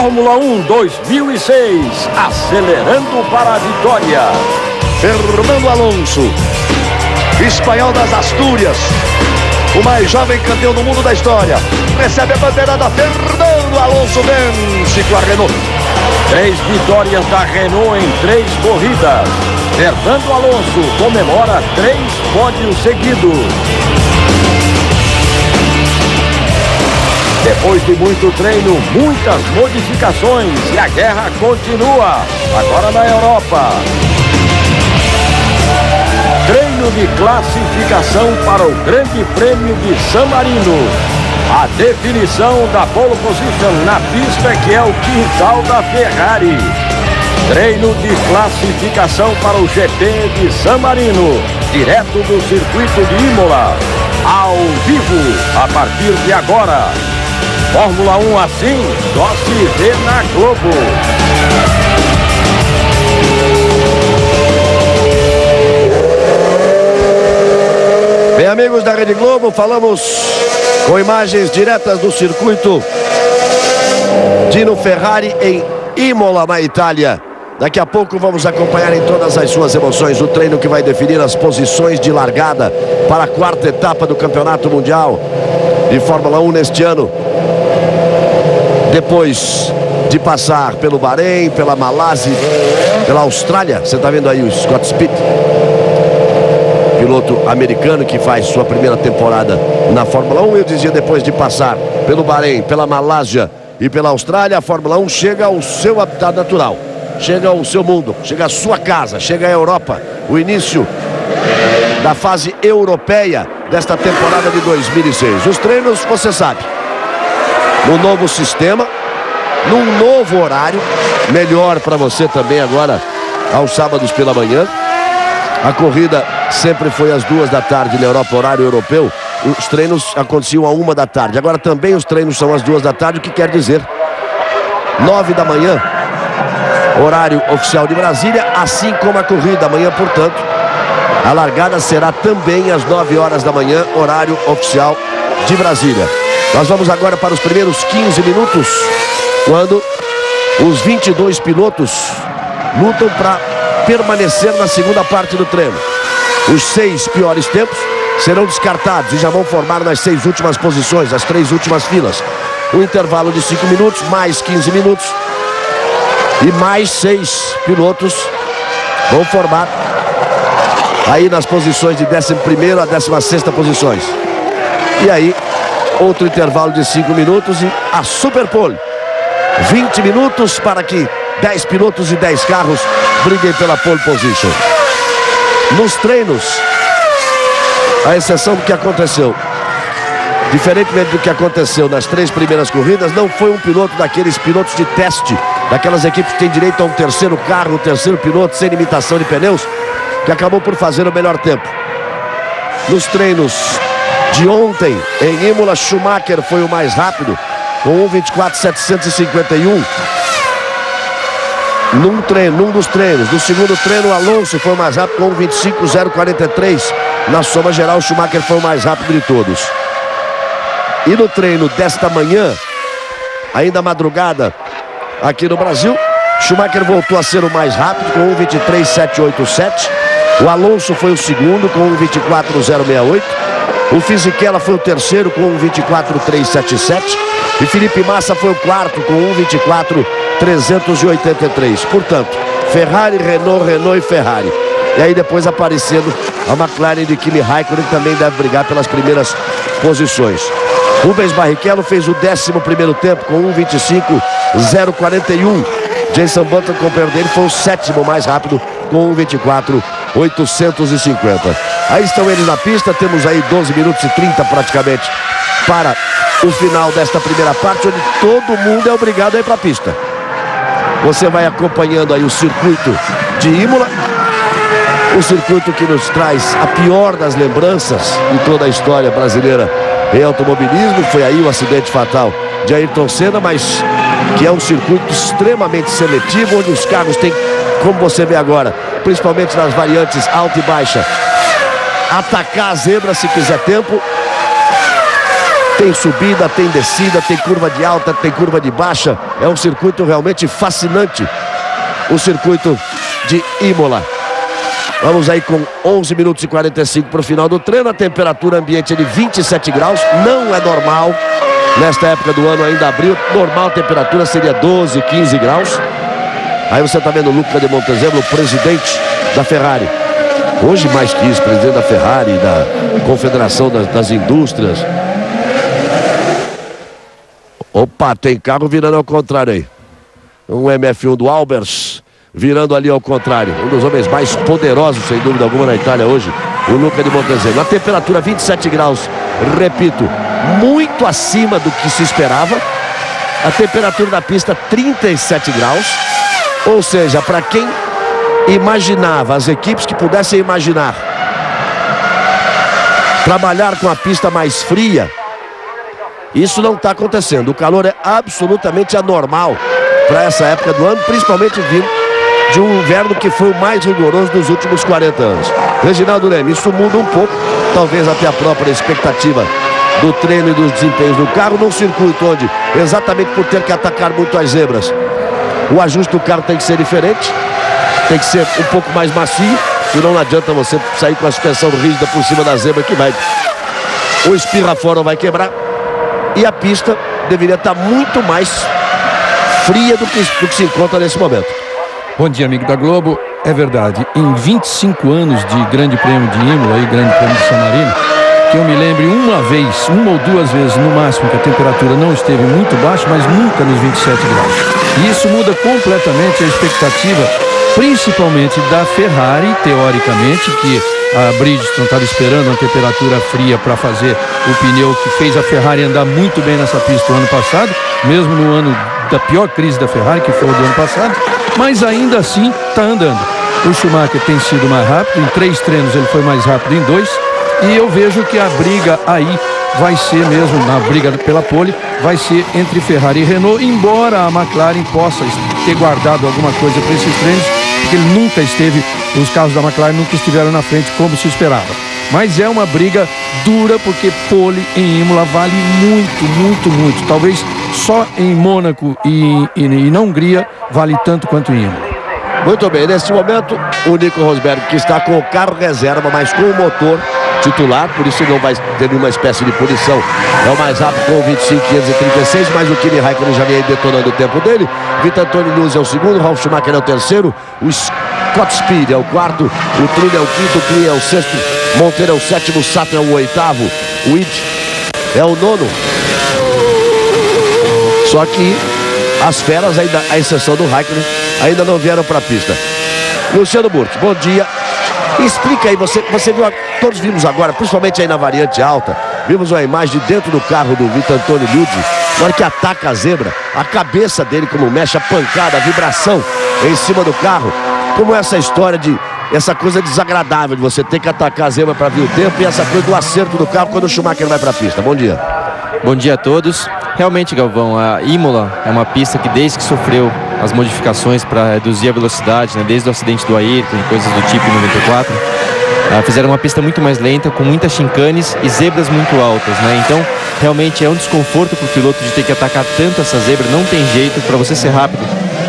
Fórmula 1 2006, acelerando para a vitória. Fernando Alonso, espanhol das Astúrias, o mais jovem campeão do mundo da história, recebe a bandeira da Fernando Alonso, vence com a Renault. 3 vitórias da Renault em 3 corridas. Fernando Alonso comemora 3 pódios seguidos. Depois de muito treino, muitas modificações e a guerra continua, agora na Europa. Treino de classificação para o Grande Prêmio de San Marino. A definição da pole position na pista que é o quintal da Ferrari. Treino de classificação para o GP de San Marino, direto do circuito de Imola, ao vivo, a partir de agora. Fórmula 1 assim, só se vê na Globo. Bem, amigos da Rede Globo, falamos com imagens diretas do circuito Dino Ferrari em Imola, na Itália. Daqui a pouco vamos acompanhar em todas as suas emoções o treino que vai definir as posições de largada para a 4ª etapa do Campeonato Mundial de Fórmula 1 neste ano. Depois de passar pelo Bahrein, pela Malásia, pela Austrália, você está vendo aí o Scott Speed, piloto americano que faz sua primeira temporada na Fórmula 1. Eu dizia, depois de passar pelo Bahrein, pela Malásia e pela Austrália, a Fórmula 1 chega ao seu habitat natural, chega ao seu mundo, chega à sua casa, chega à Europa. O início da fase europeia desta temporada de 2006. Os treinos, você sabe, no novo sistema, num novo horário, melhor para você também agora, aos sábados pela manhã. A corrida sempre foi às 2 da tarde na Europa, horário europeu. Os treinos aconteciam à 1 da tarde. Agora também os treinos são às 2 da tarde, o que quer dizer 9 da manhã, horário oficial de Brasília, assim como a corrida. Amanhã, portanto, a largada será também às 9 horas da manhã, horário oficial de Brasília. Nós vamos agora para os primeiros 15 minutos, quando os 22 pilotos lutam para permanecer na segunda parte do treino. Os 6 piores tempos serão descartados e já vão formar nas 6 últimas posições, as 3 últimas filas. Um intervalo de 5 minutos, mais 15 minutos e mais 6 pilotos vão formar aí nas posições de 11ª a 16ª posições. E aí, outro intervalo de 5 minutos e a Super Pole. 20 minutos para que 10 pilotos e 10 carros briguem pela pole position. Nos treinos, a exceção do que aconteceu, diferentemente do que aconteceu nas 3 primeiras corridas, não foi um piloto daqueles pilotos de teste, daquelas equipes que têm direito a um terceiro carro, um terceiro piloto sem limitação de pneus, que acabou por fazer o melhor tempo. Nos treinos de ontem, em Imola, Schumacher foi o mais rápido, com 1:24.751. Num dos treinos. No segundo treino, Alonso foi o mais rápido, com 1:25.043. Na soma geral, Schumacher foi o mais rápido de todos. E no treino desta manhã, ainda madrugada, aqui no Brasil, Schumacher voltou a ser o mais rápido, com 1:23.787. O Alonso foi o segundo, com 1:24.068. O Fisichella foi o terceiro, com 1:24.377. E Felipe Massa foi o quarto, com 1:24.383. Portanto, Ferrari, Renault e Ferrari. E aí depois aparecendo a McLaren de Kimi Raikkonen, que também deve brigar pelas primeiras posições. Rubens Barrichello fez o 11º tempo, com 1:25.041. Jenson Button, companheiro dele, foi o 7º mais rápido, com 1:24.850. Aí estão eles na pista. Temos aí 12 minutos e 30 praticamente para o final desta primeira parte, onde todo mundo é obrigado a ir para a pista. Você vai acompanhando aí o circuito de Imola, o circuito que nos traz a pior das lembranças de toda a história brasileira em automobilismo. Foi aí o acidente fatal de Ayrton Senna, mas que é um circuito extremamente seletivo, onde os carros têm, como você vê agora, principalmente nas variantes alta e baixa, atacar a zebra se quiser tempo. Tem subida, tem descida, tem curva de alta, tem curva de baixa. É um circuito realmente fascinante, o circuito de Imola. Vamos aí com 11 minutos e 45 para o final do treino. A temperatura ambiente é de 27 graus. Não é normal nesta época do ano, ainda abril. Normal a temperatura seria 12, 15 graus. Aí você está vendo o Luca de Montezemolo, o presidente da Ferrari. Hoje mais que isso, presidente da Ferrari, da Confederação das Indústrias. Opa, tem carro virando ao contrário aí. Um MF1 do Albers virando ali ao contrário. Um dos homens mais poderosos, sem dúvida alguma, na Itália hoje, o Luca de Montezemolo. A temperatura 27 graus, repito, muito acima do que se esperava. A temperatura da pista 37 graus. Ou seja, para quem imaginava, as equipes que pudessem imaginar trabalhar com a pista mais fria, isso não está acontecendo. O calor é absolutamente anormal para essa época do ano, principalmente vindo de um inverno que foi o mais rigoroso dos últimos 40 anos. Reginaldo Leme, isso muda um pouco, talvez até a própria expectativa do treino e dos desempenhos do carro, num circuito onde, exatamente por ter que atacar muito as zebras, o ajuste do carro tem que ser diferente, tem que ser um pouco mais macio, senão não adianta você sair com a suspensão rígida por cima da zebra que vai, o espirra fora vai quebrar, e a pista deveria estar muito mais fria do que se encontra nesse momento. Bom dia, amigo da Globo. É verdade, em 25 anos de Grande Prêmio de Imola e Grande Prêmio de San Marino, que eu me lembre uma ou duas vezes no máximo que a temperatura não esteve muito baixa, mas nunca nos 27 graus. E isso muda completamente a expectativa, principalmente da Ferrari, teoricamente, que a Bridgestone estava esperando uma temperatura fria para fazer o pneu que fez a Ferrari andar muito bem nessa pista o ano passado, mesmo no ano da pior crise da Ferrari, que foi o do ano passado, mas ainda assim está andando. O Schumacher tem sido mais rápido, em 3 treinos ele foi mais rápido em 2, e eu vejo que a briga aí vai ser mesmo, na briga pela pole, vai ser entre Ferrari e Renault, embora a McLaren possa ter guardado alguma coisa para esses treinos, porque ele nunca esteve, os carros da McLaren nunca estiveram na frente como se esperava. Mas é uma briga dura, porque pole em Imola vale muito, muito, muito. Talvez só em Mônaco e na Hungria vale tanto quanto em Imola. Muito bem, neste momento o Nico Rosberg, que está com o carro reserva, mas com o motor titular, por isso não vai ter nenhuma espécie de punição. É o mais rápido com 25.536, mas o Kimi Raikkonen já vem detonando o tempo dele. Vitor Antônio Luz é o segundo, Ralf Schumacher é o terceiro, o Scott Speed é o quarto, o Trulli é o quinto, o Klim é o sexto, Monteiro é o sétimo, o Sato é o oitavo, o Witt é o nono. Só que as feras, ainda, a exceção do Raikkonen, ainda não vieram para a pista. Luciano Burti, bom dia. Explica aí, você viu, todos vimos agora, principalmente aí na variante alta, vimos uma imagem de dentro do carro do Vitor Antônio Liuzzi, na hora que ataca a zebra, a cabeça dele como mexe, a pancada, a vibração em cima do carro, como essa história de, essa coisa desagradável de você ter que atacar a zebra para vir o tempo, e essa coisa do acerto do carro quando o Schumacher vai para a pista. Bom dia. Bom dia a todos. Realmente, Galvão, a Imola é uma pista que desde que sofreu as modificações para reduzir a velocidade, né, desde o acidente do Ayrton e coisas do tipo em 94, fizeram uma pista muito mais lenta, com muitas chincanes e zebras muito altas, né? Então, realmente é um desconforto para o piloto de ter que atacar tanto essa zebra. Não tem jeito, para você ser rápido,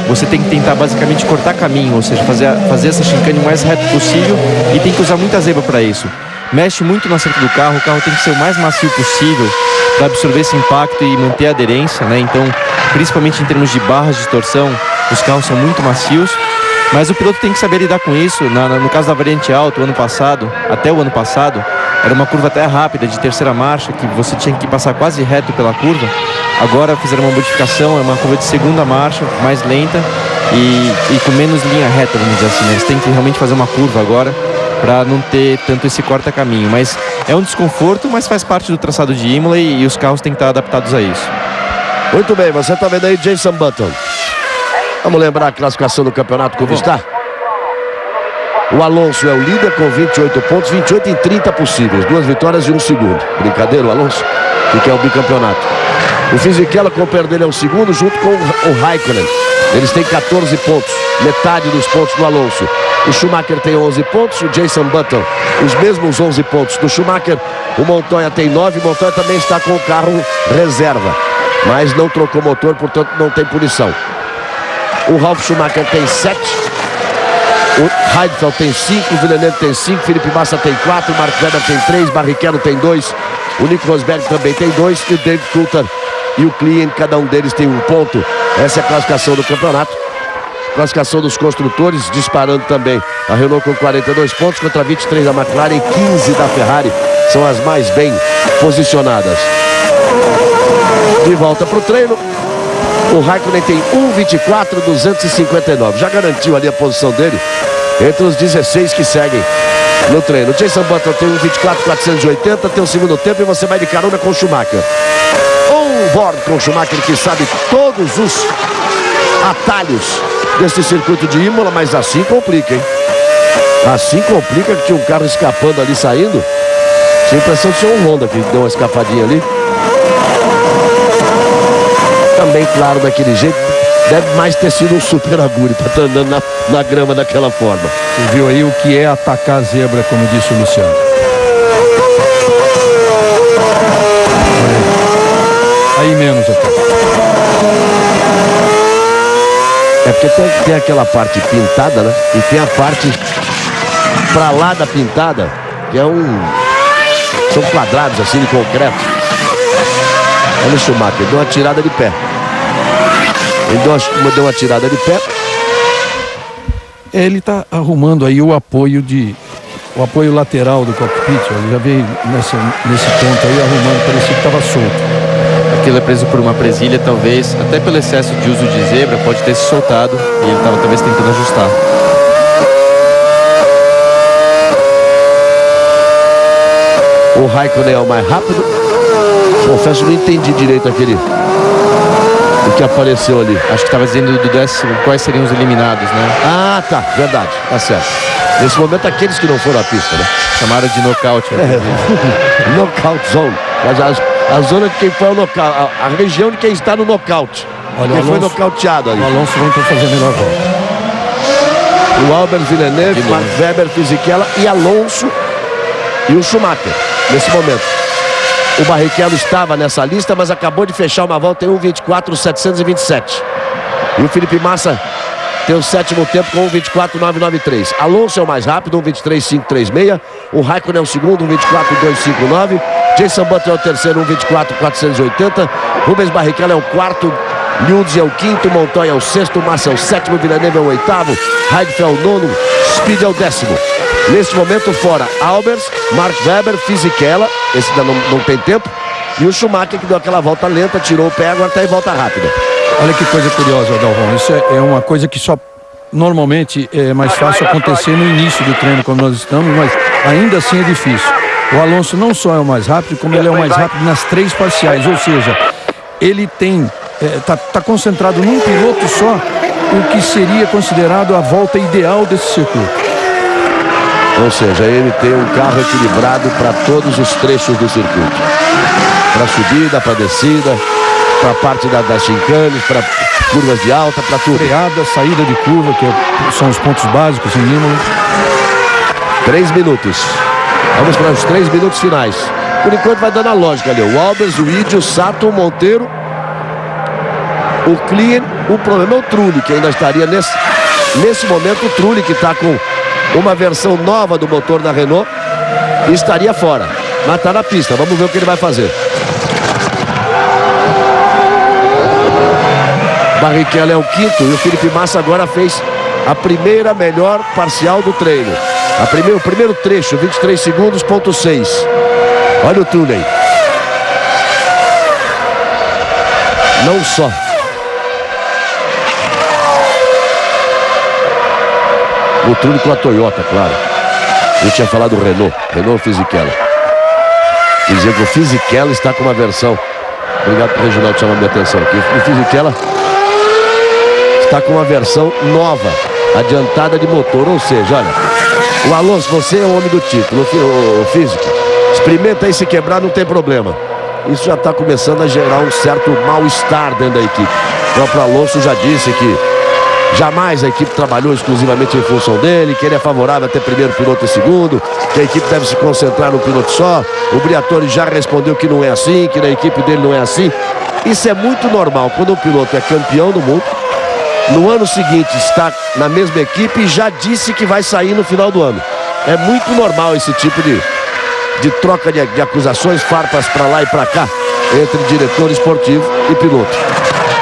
você tem que tentar basicamente cortar caminho, ou seja, fazer essa chincane o mais reto possível, e tem que usar muita zebra para isso. Mexe muito no acerto do carro, o carro tem que ser o mais macio possível para absorver esse impacto e manter a aderência, né? Então, principalmente em termos de barras de torção, os carros são muito macios, mas o piloto tem que saber lidar com isso. No caso da variante alta, até o ano passado, era uma curva até rápida, de terceira marcha, que você tinha que passar quase reto pela curva. Agora fizeram uma modificação, é uma curva de segunda marcha, mais lenta e com menos linha reta, vamos dizer assim, né? Eles têm que realmente fazer uma curva agora, para não ter tanto esse corta-caminho. Mas é um desconforto, mas faz parte do traçado de Imola, e os carros têm que estar adaptados a isso. Muito bem, você está vendo aí Jason Button. Vamos lembrar a classificação do campeonato como está? O Alonso é o líder com 28 pontos, 28 em 30 possíveis, 2 vitórias e 1 segundo. Brincadeira, o Alonso, que quer o bicampeonato. O Fisichella, com o dele, é o segundo, junto com o Raikkonen. Eles têm 14 pontos, metade dos pontos do Alonso. O Schumacher tem 11 pontos, o Jason Button os mesmos 11 pontos do Schumacher. O Montoya tem 9, o Montoya também está com o carro reserva, mas não trocou motor, portanto não tem punição. O Ralf Schumacher tem 7, o Heidfeld tem 5, o Villeneuve tem 5, Felipe Massa tem 4, Mark Webber tem 3, Barrichello tem 2, o Nico Rosberg também tem 2 e o David Coulthard e o Klein, cada um deles tem 1 ponto. Essa é a classificação do campeonato. Classificação dos construtores, disparando também a Renault com 42 pontos contra 23 da McLaren e 15 da Ferrari. São as mais bem posicionadas. De volta para o treino. O Raikkonen tem 1:24.259. Já garantiu ali a posição dele entre os 16 que seguem no treino. O Jason Button tem 1:24.480. Tem o segundo tempo e você vai de carona com o Schumacher. On-board com o Schumacher, que sabe todos os atalhos desse circuito de Imola, mas assim complica, hein? Assim complica, que tinha um carro escapando ali, saindo. Tinha a impressão de ser um Honda que deu uma escapadinha ali. Também, claro, daquele jeito, deve mais ter sido um Super Aguri para estar andando na grama daquela forma. Você viu aí o que é atacar a zebra, como disse o Luciano. Aí menos até. É porque tem aquela parte pintada, né? E tem a parte pra lá da pintada, que é são quadrados assim de concreto. Olha o Schumacher, deu uma tirada de pé. Ele deu uma tirada de pé. Ele está arrumando aí o apoio lateral do cockpit. Ele já veio nesse ponto aí arrumando, parecia que estava solto. Aquilo é preso por uma presilha, talvez, até pelo excesso de uso de zebra, pode ter se soltado e ele estava talvez tentando ajustar. O Raikkonen é o mais rápido. Confesso que não entendi direito o que apareceu ali. Acho que estava dizendo do décimo, quais seriam os eliminados, né? Ah, tá, verdade, tá certo. Nesse momento, aqueles que não foram à pista, né? Chamaram de nocaute. Knockout zone. Mas a zona de quem foi ao nocaute, a região de quem está no nocaute. Olha, quem foi nocauteado ali. O Alonso vem para fazer a melhor volta. O Albert, Villeneuve, Mark Webber, Fisichella e Alonso e o Schumacher, nesse momento. O Barrichello estava nessa lista, mas acabou de fechar uma volta em 1:24.727. E o Felipe Massa tem o sétimo tempo com 1:24.993. Alonso é o mais rápido, 1:23.536. O Raikkonen é o segundo, 1:24.259. Jason Button é o terceiro, 1:24.480. Rubens Barrichello é o quarto. Liudes é o quinto. Montoya é o sexto. Massa é o sétimo. Villeneuve é o oitavo. Heidfeld é o nono. Speed é o décimo. Neste momento fora Albers, Mark Webber, Fisichella, esse ainda não tem tempo, e o Schumacher, que deu aquela volta lenta, tirou o pé, agora está em volta rápida. Olha que coisa curiosa, Galvão. Isso é uma coisa que só normalmente é mais fácil acontecer no início do treino, como nós estamos, mas ainda assim é difícil. O Alonso não só é o mais rápido, como ele é o mais rápido nas 3 parciais, ou seja, ele tem tá concentrado num piloto só, o que seria considerado a volta ideal desse circuito. Ou seja, ele tem um carro equilibrado para todos os trechos do circuito. Para subida, para descida, para a parte das chincanes, para curvas de alta, para tudo. Freada, saída de curva, que são os pontos básicos em Imola. 3 minutos. Vamos para os 3 minutos finais. Por enquanto vai dando a lógica ali. O Albers, o Idi, o Sato, o Monteiro, o Klein. O problema é o Trulli, que ainda estaria nesse momento. O Trulli, que está com uma versão nova do motor da Renault, estaria fora, mas está na pista. Vamos ver o que ele vai fazer. Barrichello é o quinto e o Felipe Massa agora fez a primeira melhor parcial do treino. O primeiro trecho, 23 segundos, ponto 6. Olha o Trulli. Não só o Trulli com a Toyota, claro. Eu tinha falado do Renault Fisichella. Quer dizer que o Fisichella está com uma versão. Obrigado por Reginaldo chamar minha atenção aqui. O Fisichella está com uma versão nova, adiantada de motor. Ou seja, olha, o Alonso, você é o homem do título, o físico. Experimenta aí, se quebrar não tem problema. Isso já está começando a gerar um certo mal-estar dentro da equipe. O próprio Alonso já disse que Jamais a equipe trabalhou exclusivamente em função dele, que ele é favorável a ter primeiro piloto e segundo, que a equipe deve se concentrar no piloto só. O Briatore já respondeu que não é assim, que na equipe dele não é assim. Isso é muito normal quando um piloto é campeão do mundo, no ano seguinte está na mesma equipe e já disse que vai sair no final do ano. É muito normal esse tipo de troca de acusações, farpas para lá e para cá, entre diretor esportivo e piloto.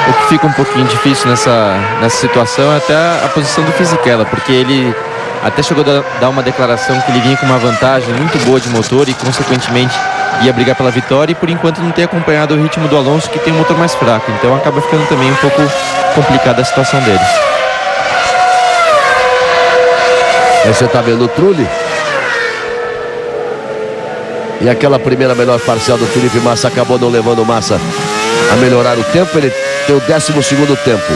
O que fica um pouquinho difícil nessa situação é até a posição do Fisichella, porque ele até chegou a dar uma declaração que ele vinha com uma vantagem muito boa de motor e, consequentemente, ia brigar pela vitória, e por enquanto não tem acompanhado o ritmo do Alonso, que tem um motor mais fraco. Então acaba ficando também um pouco complicada a situação dele. Aí você está vendo o Trulli. E aquela primeira melhor parcial do Felipe Massa acabou não levando o Massa a melhorar o tempo. Ele tem o 12º tempo.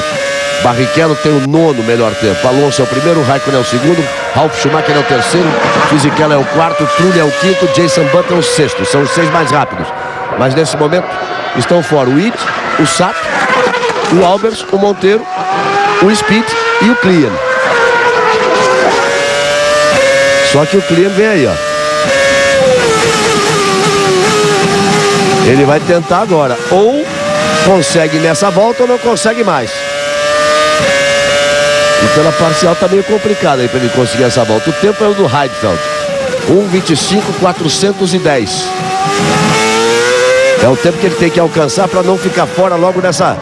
Barrichello tem o 9º melhor tempo. Alonso é o primeiro, Raikkonen é o segundo, Ralf Schumacher é o terceiro, Fisichella é o quarto, Trulli é o quinto, Jason Button é o sexto. São os 6 mais rápidos. Mas nesse momento estão fora o Id, o Sato, o Albers, o Monteiro, o Speed e o Klian. Só que o Klian vem aí, ó. Ele vai tentar agora. Ou consegue nessa volta ou não consegue mais. E pela parcial tá meio complicado aí para ele conseguir essa volta. O tempo é o do Heidfeld. 1:25.410. É o tempo que ele tem que alcançar para não ficar fora logo nessa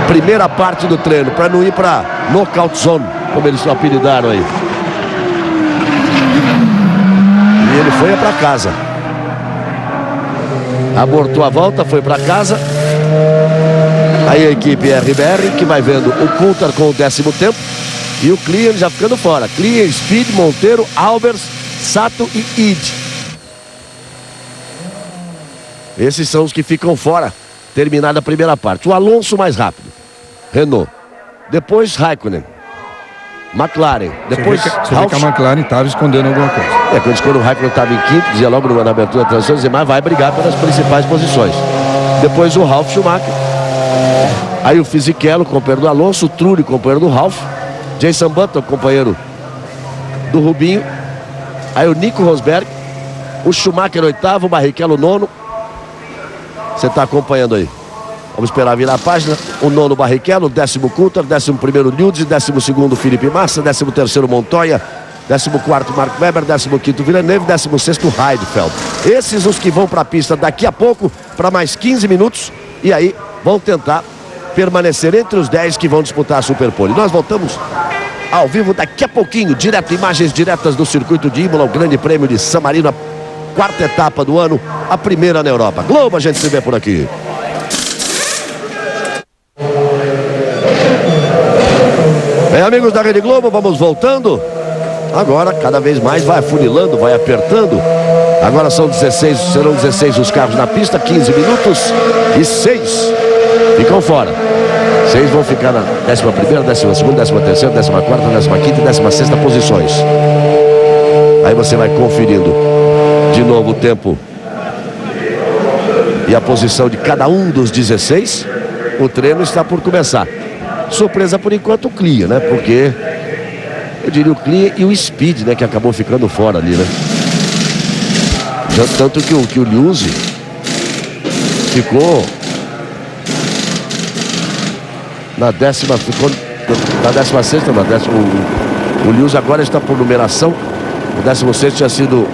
primeira parte do treino. Para não ir para knockout zone, como eles apelidaram aí. E ele foi para casa. Abortou a volta, foi para casa. Aí a equipe RBR que vai vendo o Coulthard com o 10º tempo. E o Klian já ficando fora. Klian, Speed, Monteiro, Albers, Sato e Id. Esses são os que ficam fora. Terminada a primeira parte. O Alonso mais rápido. Renault. Depois Raikkonen. McLaren. Depois você vê que a McLaren estava escondendo alguma coisa. Quando o Raikkonen estava em quinto, dizia logo na abertura da transição, dizia, mas vai brigar pelas principais posições. Depois o Ralf Schumacher. Aí o Fisichella, companheiro do Alonso, o Trulli, companheiro do Ralf, Jason Button, companheiro do Rubinho. Aí o Nico Rosberg, o Schumacher oitavo, o Barrichello nono. Você está acompanhando aí. Vamos esperar virar a página. O nono Barrichello, 10º Coulthard, 11º Liuzzi, 12º Felipe Massa, 13º Montoya, 14º Mark Webber, 15º Villeneuve, 16º Heidfeld. Esses os que vão para a pista daqui a pouco, para mais 15 minutos. E aí vão tentar permanecer entre os 10 que vão disputar a Superpole. Nós voltamos ao vivo daqui a pouquinho, direto, imagens diretas do circuito de Imola, o Grande Prêmio de San Marino, a 4ª etapa do ano, a primeira na Europa. Globo, a gente se vê por aqui. Bem, amigos da Rede Globo, vamos voltando. Agora, cada vez mais vai afunilando, vai apertando. Agora serão 16 os carros na pista, 15 minutos e 6 ficam fora. 6 vão ficar na 11ª, 12ª, 13ª, 14ª, 15ª e 16ª posições. Aí você vai conferindo de novo o tempo e a posição de cada um dos 16. O treino está por começar. Surpresa por enquanto o Klian, né? Porque eu diria o Klian e o Speed, né? Que acabou ficando fora ali, né? Tanto que o Liuzzi ficou na 16ª, o Liuzzi agora está por numeração. O 16º tinha sido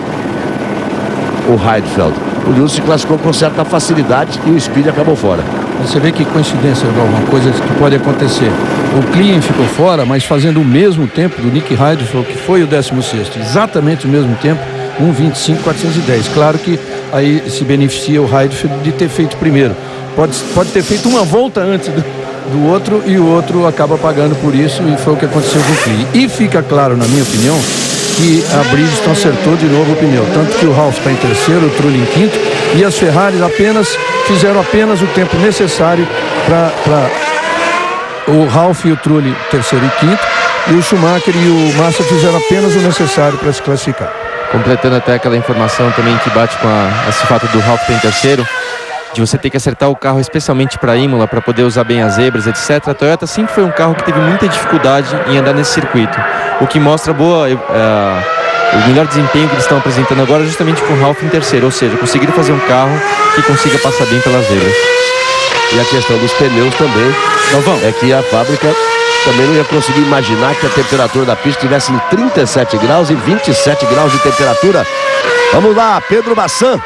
o Heidfeld. O Liuzzi se classificou com certa facilidade e o Speed acabou fora. Você vê que coincidência, uma coisa que pode acontecer. O Klian ficou fora, mas fazendo o mesmo tempo do Nick Heidfeld, que foi o 16º, exatamente o mesmo tempo, 1:25.410. Claro que aí se beneficia o Heidfeld de ter feito primeiro. Pode ter feito uma volta antes do outro e o outro acaba pagando por isso, e foi o que aconteceu com o Klian. E fica claro, na minha opinião, que a Bridgestone acertou de novo o pneu. Tanto que o Ralf está em terceiro, o Trulli em quinto, e as Ferraris fizeram apenas o tempo necessário para o Ralf e o Trulli terceiro e quinto, e o Schumacher e o Massa fizeram apenas o necessário para se classificar. Completando até aquela informação também que bate com esse fato do Ralf em terceiro, de você ter que acertar o carro especialmente para Imola, para poder usar bem as zebras, etc. A Toyota sempre foi um carro que teve muita dificuldade em andar nesse circuito, o que mostra o melhor desempenho que eles estão apresentando agora justamente com o Ralf em terceiro, ou seja, conseguiram fazer um carro que consiga passar bem pelas zebras. E a questão dos pneus também, é que a fábrica também não ia conseguir imaginar que a temperatura da pista estivesse em 37 graus e 27 graus de temperatura. Vamos lá, Pedro Bassan,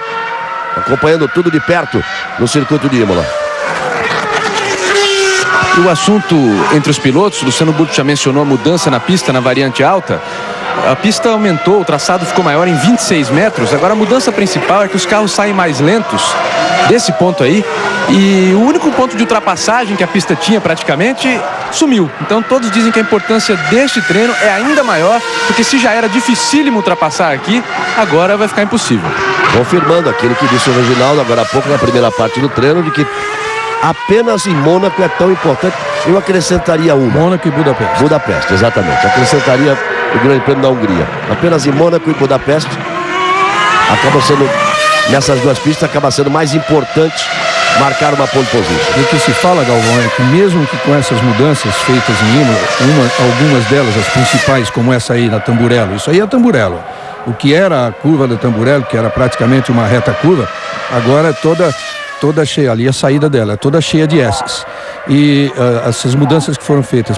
acompanhando tudo de perto no circuito de Imola. E o assunto entre os pilotos, Luciano Burti já mencionou a mudança na pista, na variante alta. A pista aumentou, o traçado ficou maior em 26 metros. Agora a mudança principal é que os carros saem mais lentos desse ponto aí. E o único ponto de ultrapassagem que a pista tinha praticamente sumiu. Então todos dizem que a importância deste treino é ainda maior, porque se já era dificílimo ultrapassar aqui, agora vai ficar impossível. Confirmando aquilo que disse o Reginaldo agora há pouco na primeira parte do treino, de que apenas em Mônaco é tão importante. Eu acrescentaria uma. Mônaco e Budapeste. Budapeste, exatamente. Acrescentaria o Grande Prêmio da Hungria. Apenas em Mônaco e Budapeste acaba sendo, nessas duas pistas, acaba sendo mais importante marcar uma pole position. O que se fala, Galvão, é que mesmo que com essas mudanças feitas em Imola, algumas delas, as principais, como essa aí na Tamburello, isso aí é Tamburello. O que era a curva da Tamburello, que era praticamente uma reta curva, agora é toda cheia, ali a saída dela é toda cheia de S's. E essas mudanças que foram feitas,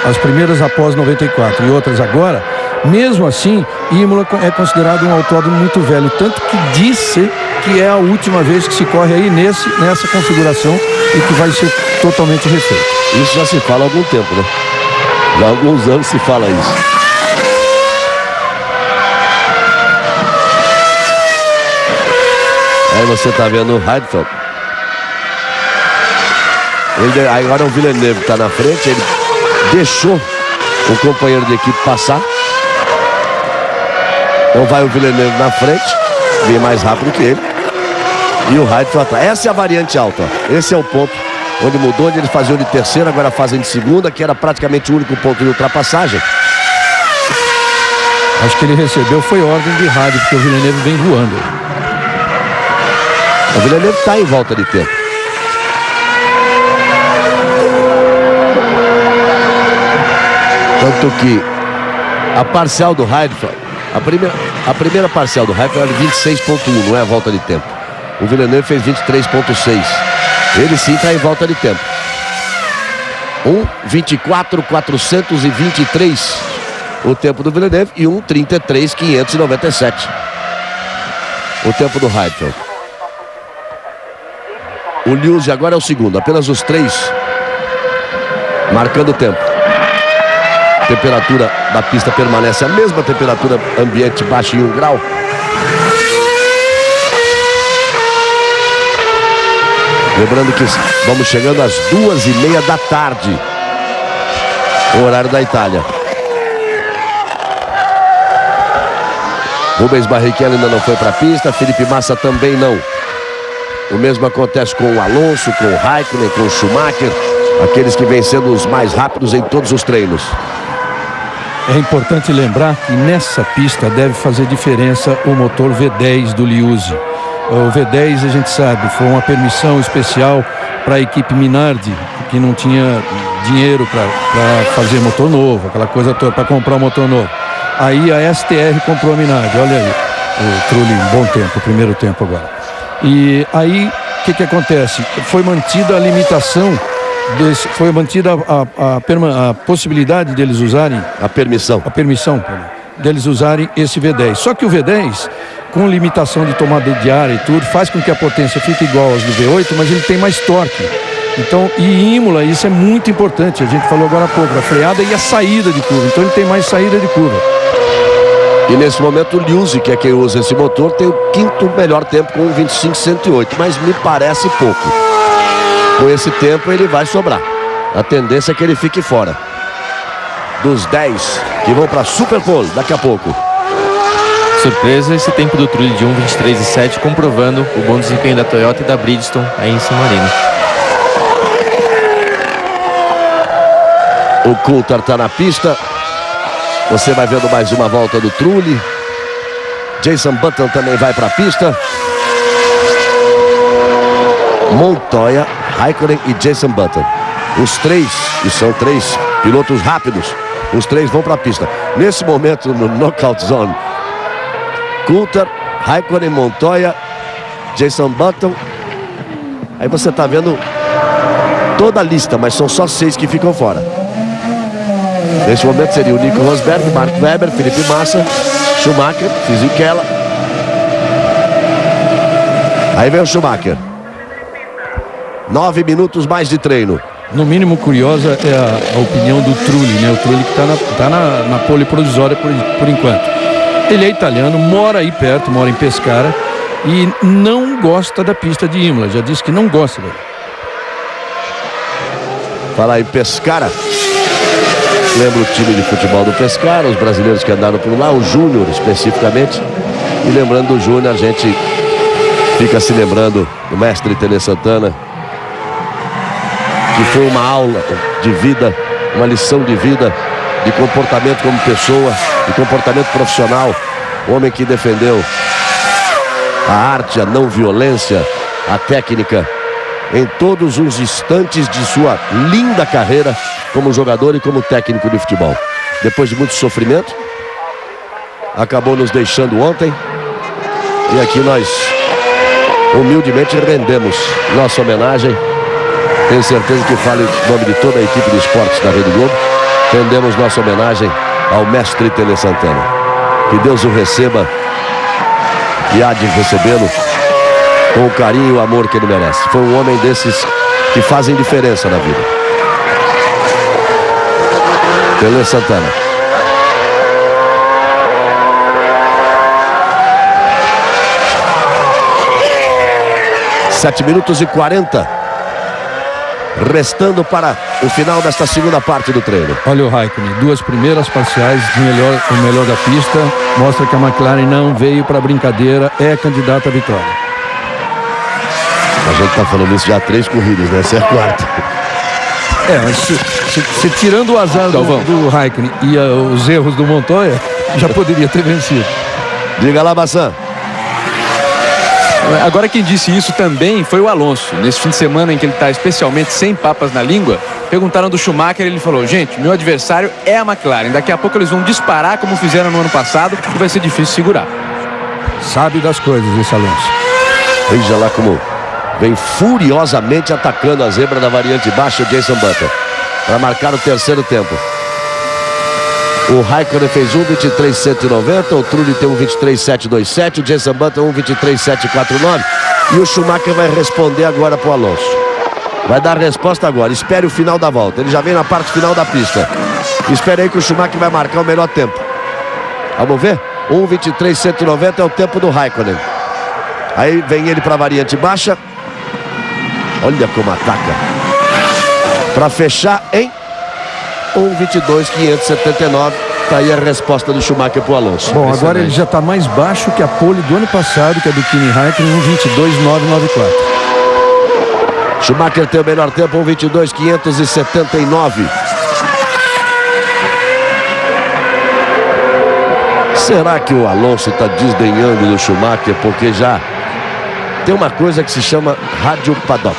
as primeiras após 94 e outras agora, mesmo assim, Imola é considerado um autódromo muito velho, tanto que disse que é a última vez que se corre aí nessa configuração e que vai ser totalmente refeito. Isso já se fala há algum tempo, né? Já há alguns anos se fala isso. Aí você tá vendo o Heidfeld. Agora o Villeneuve está na frente, ele deixou o companheiro de equipe passar. Então vai o Villeneuve na frente, vem mais rápido que ele. E o Heidfeld atrás. Essa é a variante alta. Esse é o ponto onde mudou, onde eles faziam de terceira, agora fazem de segunda, que era praticamente o único ponto de ultrapassagem. Acho que ele recebeu foi ordem de rádio, porque o Villeneuve vem voando. O Villeneuve está em volta de tempo. Tanto que a parcial do Heidfeld, a primeira parcial do Heidfeld era 26.1, não é a volta de tempo. O Villeneuve fez 23.6. Ele sim está em volta de tempo. 1:24.423 o tempo do Villeneuve e 1:33.597 o tempo do Heidfeld. O Liuzzi agora é o segundo, apenas os três marcando o tempo. A temperatura da pista permanece a mesma, temperatura ambiente baixa em 1 grau. Lembrando que vamos chegando às 2:30 da tarde, o horário da Itália. Rubens Barrichello ainda não foi para a pista, Felipe Massa também não. O mesmo acontece com o Alonso, com o Raikkonen, com o Schumacher, aqueles que vêm sendo os mais rápidos em todos os treinos. É importante lembrar que nessa pista deve fazer diferença o motor V10 do Liuzzi. O V10, a gente sabe, foi uma permissão especial para a equipe Minardi, que não tinha dinheiro para fazer motor novo, aquela coisa toda, para comprar um motor novo. Aí a STR comprou a Minardi, olha aí, o Trulli, bom tempo, primeiro tempo agora. E aí, o que acontece? Foi mantida a limitação, foi mantida a possibilidade deles usarem... A permissão deles usarem esse V10. Só que o V10, com limitação de tomada de ar e tudo, faz com que a potência fique igual aos do V8, mas ele tem mais torque. Então, e em Imola, isso é muito importante. A gente falou agora há pouco, a freada e a saída de curva. Então ele tem mais saída de curva. E nesse momento o Liuzzi, que é quem usa esse motor, tem o quinto melhor tempo com 1:25.108, mas me parece pouco. Com esse tempo ele vai sobrar. A tendência é que ele fique fora dos 10 que vão para Super Pole daqui a pouco. Surpresa esse tempo do Trulli de 1:23.7, comprovando o bom desempenho da Toyota e da Bridgestone aí em San Marino. O Coulthard está na pista. Você vai vendo mais uma volta do Trulli. Jason Button também vai para a pista. Montoya, Raikkonen e Jenson Button. Os três, e são 3 pilotos rápidos, os 3 vão para a pista. Nesse momento, no Knockout Zone, Coulter, Raikkonen, Montoya, Jenson Button. Aí você está vendo toda a lista, mas são só 6 que ficam fora. Nesse momento seria o Nico Rosberg, Mark Webber, Felipe Massa, Schumacher, Fisichella. Aí vem o Schumacher. 9 minutos mais de treino. No mínimo curiosa é a opinião do Trulli, né? O Trulli que está na pole provisória por enquanto. Ele é italiano, mora aí perto, mora em Pescara e não gosta da pista de Imola. Já disse que não gosta dela. Falar em Pescara, lembra o time de futebol do Pescara, os brasileiros que andaram por lá, o Júnior especificamente. E lembrando do Júnior, a gente fica se lembrando do mestre Tele Santana, que foi uma aula de vida, uma lição de vida, de comportamento como pessoa, de comportamento profissional. Homem que defendeu a arte, a não violência, a técnica, em todos os instantes de sua linda carreira como jogador e como técnico de futebol. Depois de muito sofrimento, acabou nos deixando ontem. E aqui nós humildemente rendemos nossa homenagem. Tenho certeza que falo em nome de toda a equipe de esportes da Rede Globo. Rendemos nossa homenagem ao mestre Tele Santana. Que Deus o receba e há de recebê-lo com o carinho e o amor que ele merece. Foi um homem desses que fazem diferença na vida. Tele Santana. Sete minutos e 40. Restando para o final desta segunda parte do treino. Olha o Raikkonen, 2 primeiras parciais, o melhor da pista. Mostra que a McLaren não veio para brincadeira, é candidata à vitória. A gente está falando isso já há 3 corridas, né? Essa é a 4ª. Mas se tirando o azar do Raikkonen e os erros do Montoya, já poderia ter vencido. Diga lá, Bassan. Agora quem disse isso também foi o Alonso. Nesse fim de semana em que ele está especialmente sem papas na língua, perguntaram do Schumacher e ele falou: gente, meu adversário é a McLaren. Daqui a pouco eles vão disparar como fizeram no ano passado e vai ser difícil segurar. Sabe das coisas esse Alonso. Veja lá como vem furiosamente atacando a zebra da variante baixa, o Jenson Button, para marcar o terceiro tempo. O Raikkonen fez 1:23.190, o Trulli tem 1:23.727, o Jenson Button 1:23.749 e o Schumacher vai responder agora para o Alonso. Vai dar a resposta agora, espere o final da volta, ele já vem na parte final da pista. Espere aí que o Schumacher vai marcar o melhor tempo. Vamos ver? 1:23.190 é o tempo do Raikkonen. Aí vem ele para a variante baixa. Olha como ataca. Para fechar em 1:22.579. Tá aí a resposta do Schumacher pro Alonso. Bom, agora ele já está mais baixo que a pole do ano passado, que é do Kimi Raikkonen, 1:22.994. Schumacher tem o melhor tempo, 1:22.579. Será que o Alonso está desdenhando do Schumacher? Porque já tem uma coisa que se chama rádio paddock.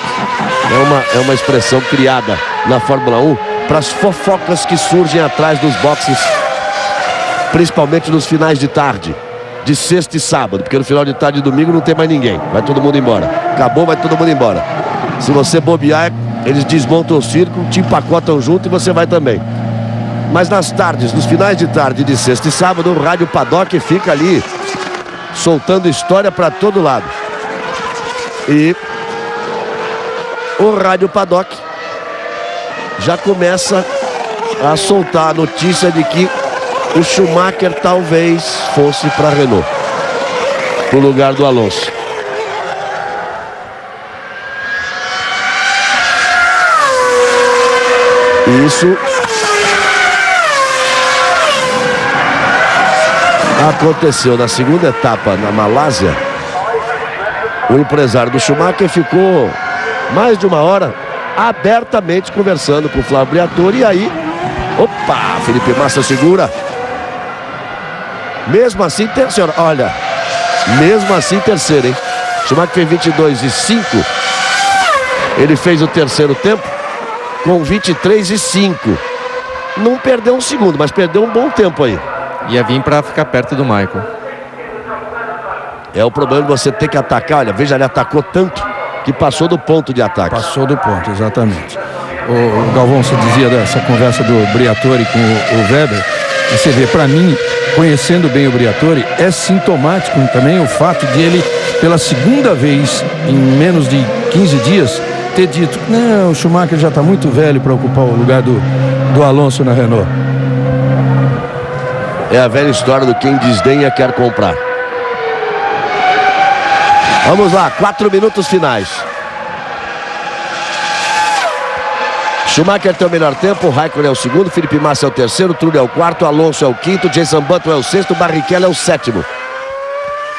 É uma expressão criada na Fórmula 1 para as fofocas que surgem atrás dos boxes, principalmente nos finais de tarde, de sexta e sábado, porque no final de tarde e domingo não tem mais ninguém, vai todo mundo embora, acabou, vai todo mundo embora. Se você bobear, eles desmontam o circo, te empacotam junto e você vai também. Mas nas tardes, nos finais de tarde de sexta e sábado, o rádio paddock fica ali soltando história para todo lado. E o rádio paddock já começa a soltar a notícia de que o Schumacher talvez fosse para a Renault, no lugar do Alonso. E isso aconteceu na segunda etapa na Malásia. O empresário do Schumacher ficou mais de uma hora abertamente conversando com o Flávio Briatore. E aí, opa, Felipe Massa segura. Mesmo assim, terceiro. Olha, mesmo assim, terceiro, hein? Schumacher fez 22:05 Ele fez o terceiro tempo com 23:05. Não perdeu um segundo, mas perdeu um bom tempo aí. Ia vir para ficar perto do Michael. É o problema de você ter que atacar. Olha, veja, ele atacou tanto que passou do ponto de ataque. Passou do ponto, exatamente. O Galvão, você dizia dessa conversa do Briatore com o Weber. Você vê, para mim, conhecendo bem o Briatore, é sintomático também o fato de ele, pela segunda vez em menos de 15 dias, ter dito: não, o Schumacher já está muito velho para ocupar o lugar do Alonso na Renault. É a velha história do quem desdenha quer comprar. Vamos lá, 4 minutos finais. Schumacher tem o melhor tempo, Raikkonen é o segundo, Felipe Massa é o terceiro, Trulli é o quarto, Alonso é o quinto, Jenson Button é o sexto, Barrichello é o sétimo.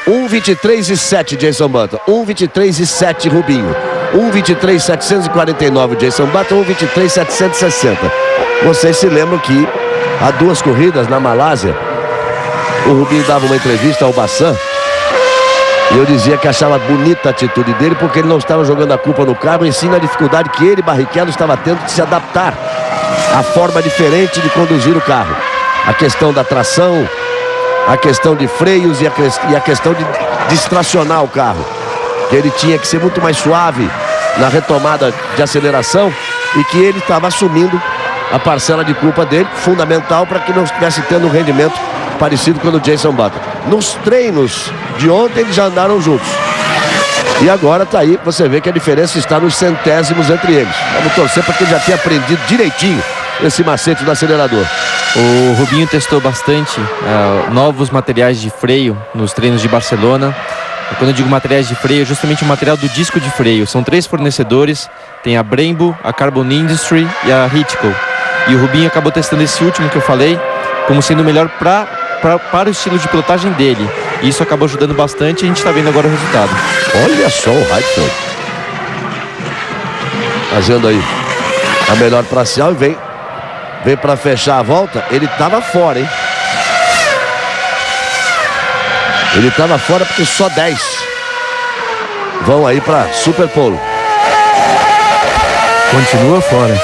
1:23:07 Jenson Button, 1:23:07 Rubinho, 1:23:749 Jenson Button, 1:23:760. Vocês se lembram que há 2 corridas na Malásia, o Rubinho dava uma entrevista ao Bassan e eu dizia que achava bonita a atitude dele, porque ele não estava jogando a culpa no carro, e sim na dificuldade que ele, Barrichello, estava tendo de se adaptar à forma diferente de conduzir o carro. A questão da tração, a questão de freios e a questão de distracionar o carro. Que ele tinha que ser muito mais suave na retomada de aceleração e que ele estava assumindo a parcela de culpa dele, fundamental para que não estivesse tendo um rendimento parecido com o do Jenson Button. Nos treinos de ontem eles já andaram juntos. E agora tá aí, você vê que a diferença está nos centésimos entre eles. Vamos torcer para que ele já tenha aprendido direitinho esse macete do acelerador. O Rubinho testou bastante novos materiais de freio nos treinos de Barcelona. Quando eu digo materiais de freio, é justamente o material do disco de freio. São 3 fornecedores, tem a Brembo, a Carbon Industry e a Hitco. E o Rubinho acabou testando esse último que eu falei como sendo o melhor para o estilo de pilotagem dele. E isso acabou ajudando bastante e a gente está vendo agora o resultado. Olha só o Heidfeld fazendo aí a melhor parcial e vem para fechar a volta. Ele estava fora, hein? Ele estava fora porque só 10 vão aí para Super Pole. Continua fora.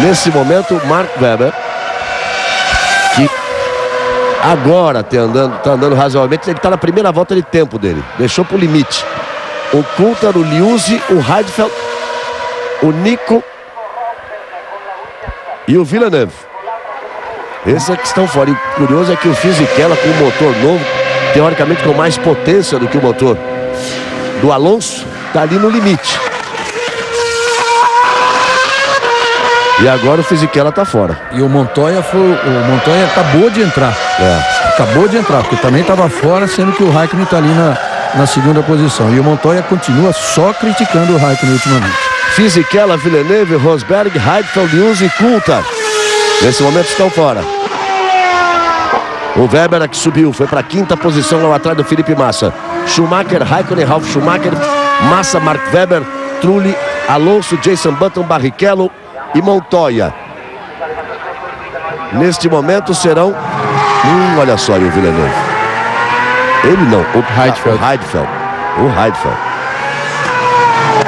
Nesse momento, Mark Webber, que agora está andando razoavelmente, ele está na primeira volta de tempo dele. Deixou para o limite. O Coulthard, o Liuzzi, o Heidfeld, o Nico e o Villeneuve. Esses é que estão fora. E curioso é que o Fisichella, com um motor novo, teoricamente com mais potência do que o motor do Alonso, está ali no limite. E agora o Fisichella está fora. E o Montoya acabou de entrar. Acabou de entrar, porque também estava fora, sendo que o Raikkonen está ali na segunda posição. E o Montoya continua só criticando o Raikkonen ultimamente. Fisichella, Villeneuve, Rosberg, Heidfeld, Liuzzi e Coulthard. Nesse momento estão fora. O Webber é que subiu, foi para a 5ª posição lá atrás do Felipe Massa. Schumacher, Raikkonen, Ralf Schumacher, Massa, Mark Webber, Trulli, Alonso, Jenson Button, Barrichello e Montoya. Neste momento serão... olha só aí o Villeneuve. Ele não, o Heidfeld. O Heidfeld.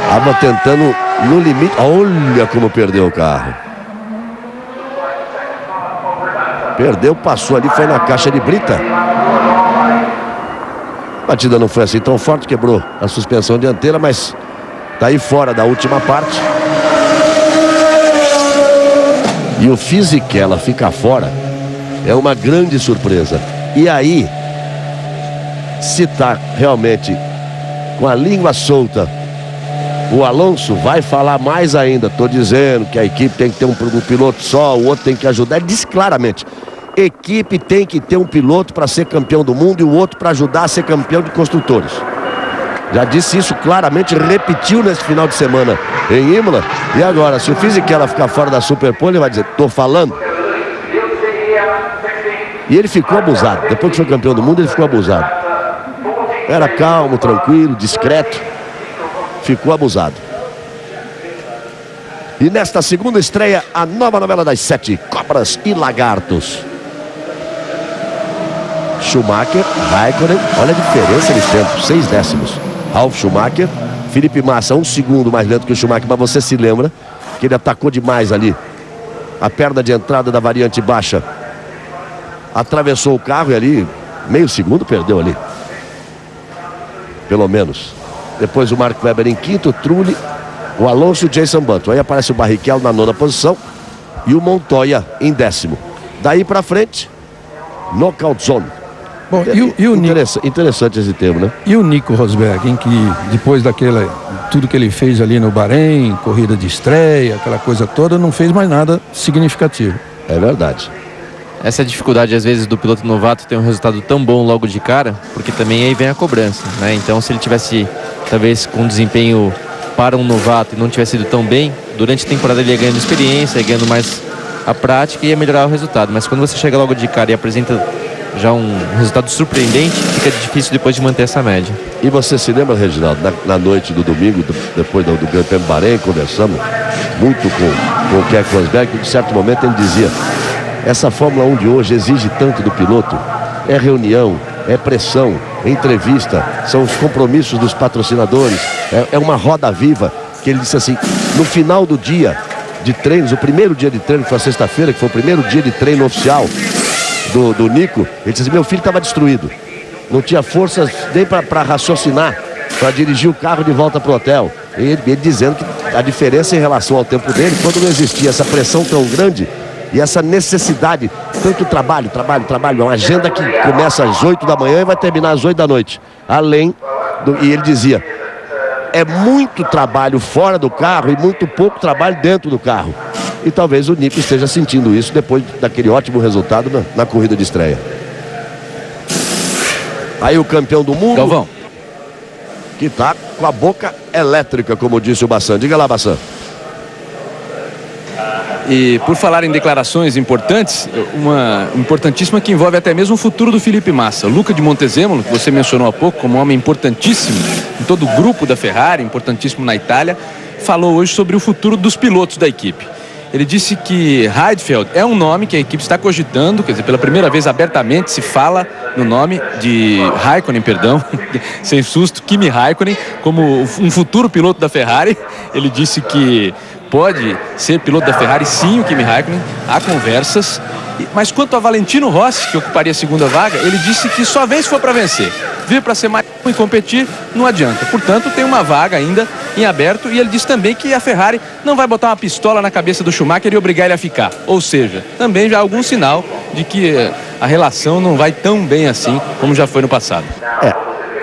Estava tentando no limite. Olha como perdeu o carro. Perdeu, passou ali, foi na caixa de brita. A batida não foi assim tão forte, quebrou a suspensão dianteira, mas tá aí fora da última parte. E o Fisichella ficar fora é uma grande surpresa. E aí, se tá realmente com a língua solta, o Alonso vai falar mais ainda. Tô dizendo que a equipe tem que ter um piloto só, o outro tem que ajudar. Ele disse claramente: equipe tem que ter um piloto para ser campeão do mundo e o outro para ajudar a ser campeão de construtores. Já disse isso claramente, repetiu nesse final de semana em Imola. E agora, se o Fisichella ficar fora da Super Pole, ele vai dizer: tô falando. E ele ficou abusado. Depois que foi campeão do mundo, ele ficou abusado. Era calmo, tranquilo, discreto. Ficou abusado. E nesta segunda estreia, a nova novela das 7, Cobras e Lagartos. Schumacher, Raikkonen, olha a diferença de tempo, 6 décimos. Ralf Schumacher, Felipe Massa, 1 segundo mais lento que o Schumacher, mas você se lembra que ele atacou demais ali. A perna de entrada da variante baixa atravessou o carro e ali, meio segundo, perdeu ali. Pelo menos. Depois o Mark Webber em quinto, Trulli, o Alonso e o Jason Button. Aí aparece o Barrichello na 9ª posição e o Montoya em 10º. Daí pra frente, Knockout Zone. Bom, e o Nico, interessante esse termo, né? E o Nico Rosberg, em que depois tudo que ele fez ali no Bahrein, corrida de estreia, aquela coisa toda, não fez mais nada significativo. É verdade. Essa é a dificuldade, às vezes, do piloto novato ter um resultado tão bom logo de cara, porque também aí vem a cobrança, né? Então, se ele tivesse, talvez, com um desempenho para um novato e não tivesse ido tão bem, durante a temporada ele ia ganhando experiência, ia ganhando mais a prática e ia melhorar o resultado. Mas quando você chega logo de cara e apresenta já um resultado surpreendente, fica difícil depois de manter essa média. E você se lembra, Reginaldo, na noite do domingo, depois do Grande Prêmio Bahrein, conversamos muito com o Keck Rosberg, que em certo momento ele dizia: essa Fórmula 1 de hoje exige tanto do piloto, é reunião, é pressão, é entrevista, são os compromissos dos patrocinadores, é uma roda viva, que ele disse assim, no final do dia de treinos, o primeiro dia de treino, que foi a sexta-feira, que foi o primeiro dia de treino oficial do Nico, ele disse assim, meu filho estava destruído, não tinha forças nem para raciocinar, para dirigir o carro de volta para o hotel. Ele dizendo que a diferença em relação ao tempo dele, quando não existia essa pressão tão grande e essa necessidade, tanto trabalho, uma agenda que começa às 8 da manhã e vai terminar às 8 da noite. E ele dizia, é muito trabalho fora do carro e muito pouco trabalho dentro do carro. E talvez o Nico esteja sentindo isso depois daquele ótimo resultado na corrida de estreia. Aí o campeão do mundo, Galvão, que tá com a boca elétrica, como disse o Bassan. Diga lá, Bassan. e por falar em declarações importantes, uma importantíssima que envolve até mesmo o futuro do Felipe Massa. O Luca de Montezemolo, que você mencionou há pouco como um homem importantíssimo em todo o grupo da Ferrari, importantíssimo na Itália, falou hoje sobre o futuro dos pilotos da equipe. Ele disse que Heidfeld é um nome que a equipe está cogitando, quer dizer, pela primeira vez abertamente se fala no nome de Raikkonen, perdão, sem susto, Kimi Raikkonen, como um futuro piloto da Ferrari. Ele disse que pode ser piloto da Ferrari, sim, o Kimi Raikkonen, há conversas. Mas quanto a Valentino Rossi, que ocuparia a segunda vaga, ele disse que só vem se for para vencer. Vir para ser mais bom e competir, não adianta. Portanto, tem uma vaga ainda em aberto. E ele disse também que a Ferrari não vai botar uma pistola na cabeça do Schumacher e obrigar ele a ficar. Ou seja, também já há algum sinal de que a relação não vai tão bem assim como já foi no passado.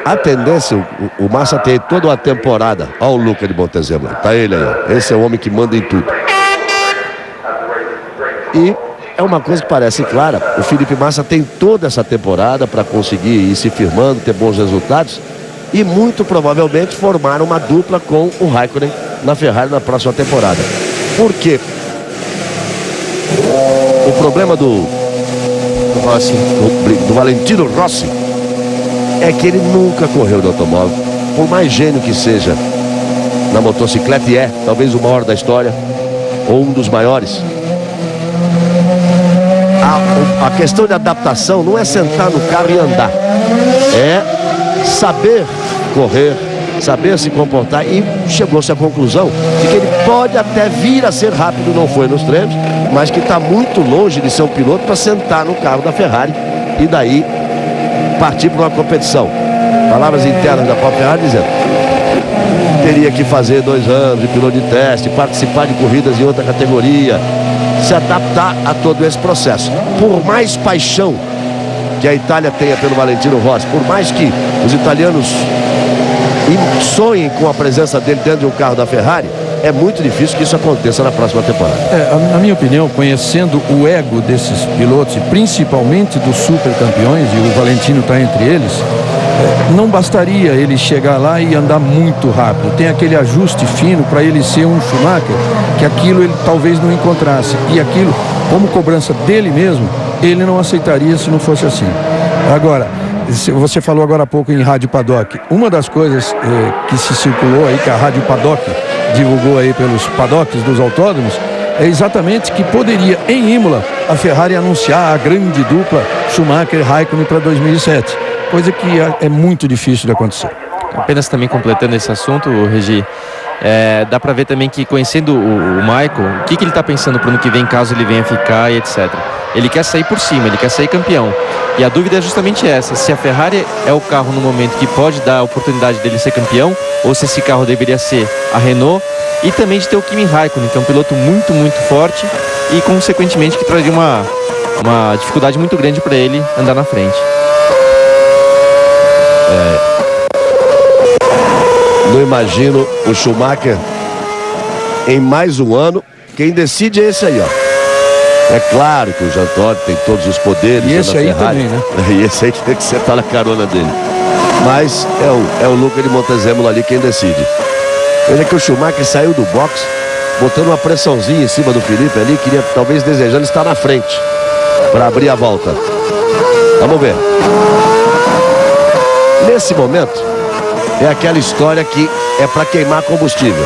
A tendência, o Massa tem toda uma temporada. Olha o Luca de Montezemolo, tá ele aí, ó. Esse é o homem que manda em tudo. E é uma coisa que parece clara, o Felipe Massa tem toda essa temporada para conseguir ir se firmando, ter bons resultados e muito provavelmente formar uma dupla com o Raikkonen na Ferrari na próxima temporada. Por quê? O problema do Valentino Rossi é que ele nunca correu de automóvel, por mais gênio que seja na motocicleta, e talvez o maior da história ou um dos maiores. A questão de adaptação não é sentar no carro e andar, é saber correr, saber se comportar, e chegou-se à conclusão de que ele pode até vir a ser rápido, não foi nos treinos, mas que está muito longe de ser um piloto para sentar no carro da Ferrari e daí partir para uma competição. Palavras internas da própria Ferrari dizendo: teria que fazer 2 anos de piloto de teste, participar de corridas em outra categoria, se adaptar a todo esse processo. Por mais paixão que a Itália tenha pelo Valentino Rossi, por mais que os italianos sonhem com a presença dele dentro de um carro da Ferrari, é muito difícil que isso aconteça na próxima temporada. Na minha opinião, conhecendo o ego desses pilotos, e principalmente dos supercampeões, e o Valentino está entre eles, não bastaria ele chegar lá e andar muito rápido. Tem aquele ajuste fino para ele ser um Schumacher, que aquilo ele talvez não encontrasse. E aquilo, como cobrança dele mesmo, ele não aceitaria se não fosse assim. Agora, você falou agora há pouco em Rádio Paddock. Uma das coisas que se circulou aí, que a Rádio Paddock divulgou aí pelos paddocks dos autódromos, é exatamente que poderia, em Imola, a Ferrari anunciar a grande dupla Schumacher e Raikkonen para 2007, coisa que é muito difícil de acontecer. Apenas também completando esse assunto, Regi, dá para ver também que, conhecendo o Michael, o que ele está pensando para o ano que vem, caso ele venha ficar e etc. Ele quer sair por cima, ele quer sair campeão. E a dúvida é justamente essa: se a Ferrari é o carro no momento que pode dar a oportunidade dele ser campeão, ou se esse carro deveria ser a Renault, e também de ter o Kimi Raikkonen, que é um piloto muito, muito forte e, consequentemente, que traria uma dificuldade muito grande para ele andar na frente. Não imagino o Schumacher em mais um ano. Quem decide é esse aí, ó. É claro que o Jean Todt tem todos os poderes. E esse aí Ferrari, também, né? E esse aí tem que sentar na carona dele. Mas é o Luca de Montezemolo ali quem decide. Veja que o Schumacher saiu do box, botando uma pressãozinha em cima do Felipe ali, queria, talvez desejando estar na frente para abrir a volta. Vamos ver. Nesse momento, é aquela história que é para queimar combustível.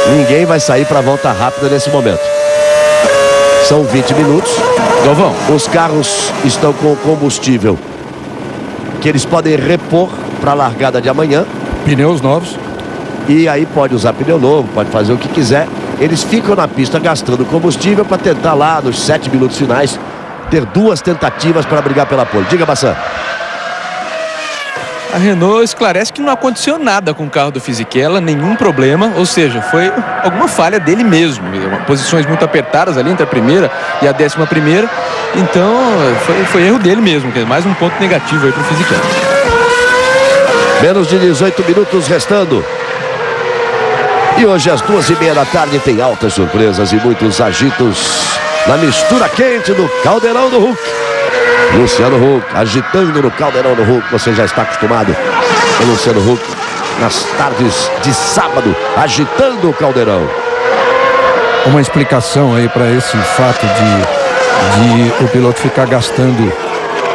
Ninguém vai sair para a volta rápida nesse momento. São 20 minutos. Galvão, Os carros estão com combustível que eles podem repor para a largada de amanhã. Pneus novos. E aí pode usar pneu novo, pode fazer o que quiser. Eles ficam na pista gastando combustível para tentar lá nos 7 minutos finais ter 2 tentativas para brigar pela pole. Diga, Bassan. a Renault esclarece que não aconteceu nada com o carro do Fisichella, nenhum problema, ou seja, foi alguma falha dele mesmo. Posições muito apertadas ali entre a primeira e a 11ª, então foi erro dele mesmo, que é mais um ponto negativo aí para o Fisichella. Menos de 18 minutos restando. E hoje às 2h30 da tarde tem altas surpresas e muitos agitos na mistura quente do Caldeirão do Hulk. Luciano Huck agitando no Caldeirão do Hulk. Você já está acostumado com o Luciano Huck nas tardes de sábado, agitando o Caldeirão. Uma explicação aí para esse fato de o piloto ficar gastando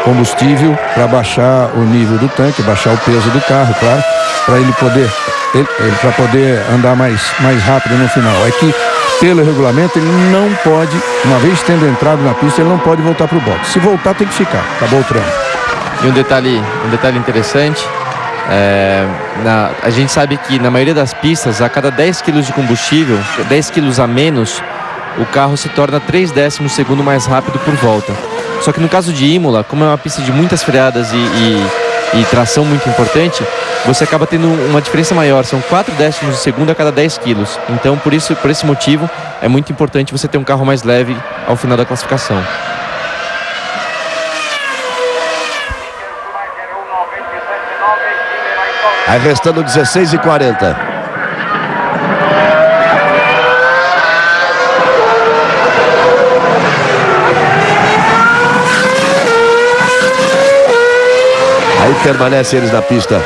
combustível para baixar o nível do tanque, baixar o peso do carro, claro, para ele poder andar mais rápido no final. É que pelo regulamento ele não pode, uma vez tendo entrado na pista, ele não pode voltar para o box. Se voltar tem que ficar, acabou o treino. E um detalhe interessante, a gente sabe que na maioria das pistas, a cada 10 kg de combustível, 10 kg a menos, o carro se torna 0,3 segundo mais rápido por volta. Só que no caso de Imola, como é uma pista de muitas freadas e tração muito importante, você acaba tendo uma diferença maior, são 0,4 segundo a cada 10 quilos. Então, por esse motivo, é muito importante você ter um carro mais leve ao final da classificação. Aí restando 16h40. Aí permanecem eles na pista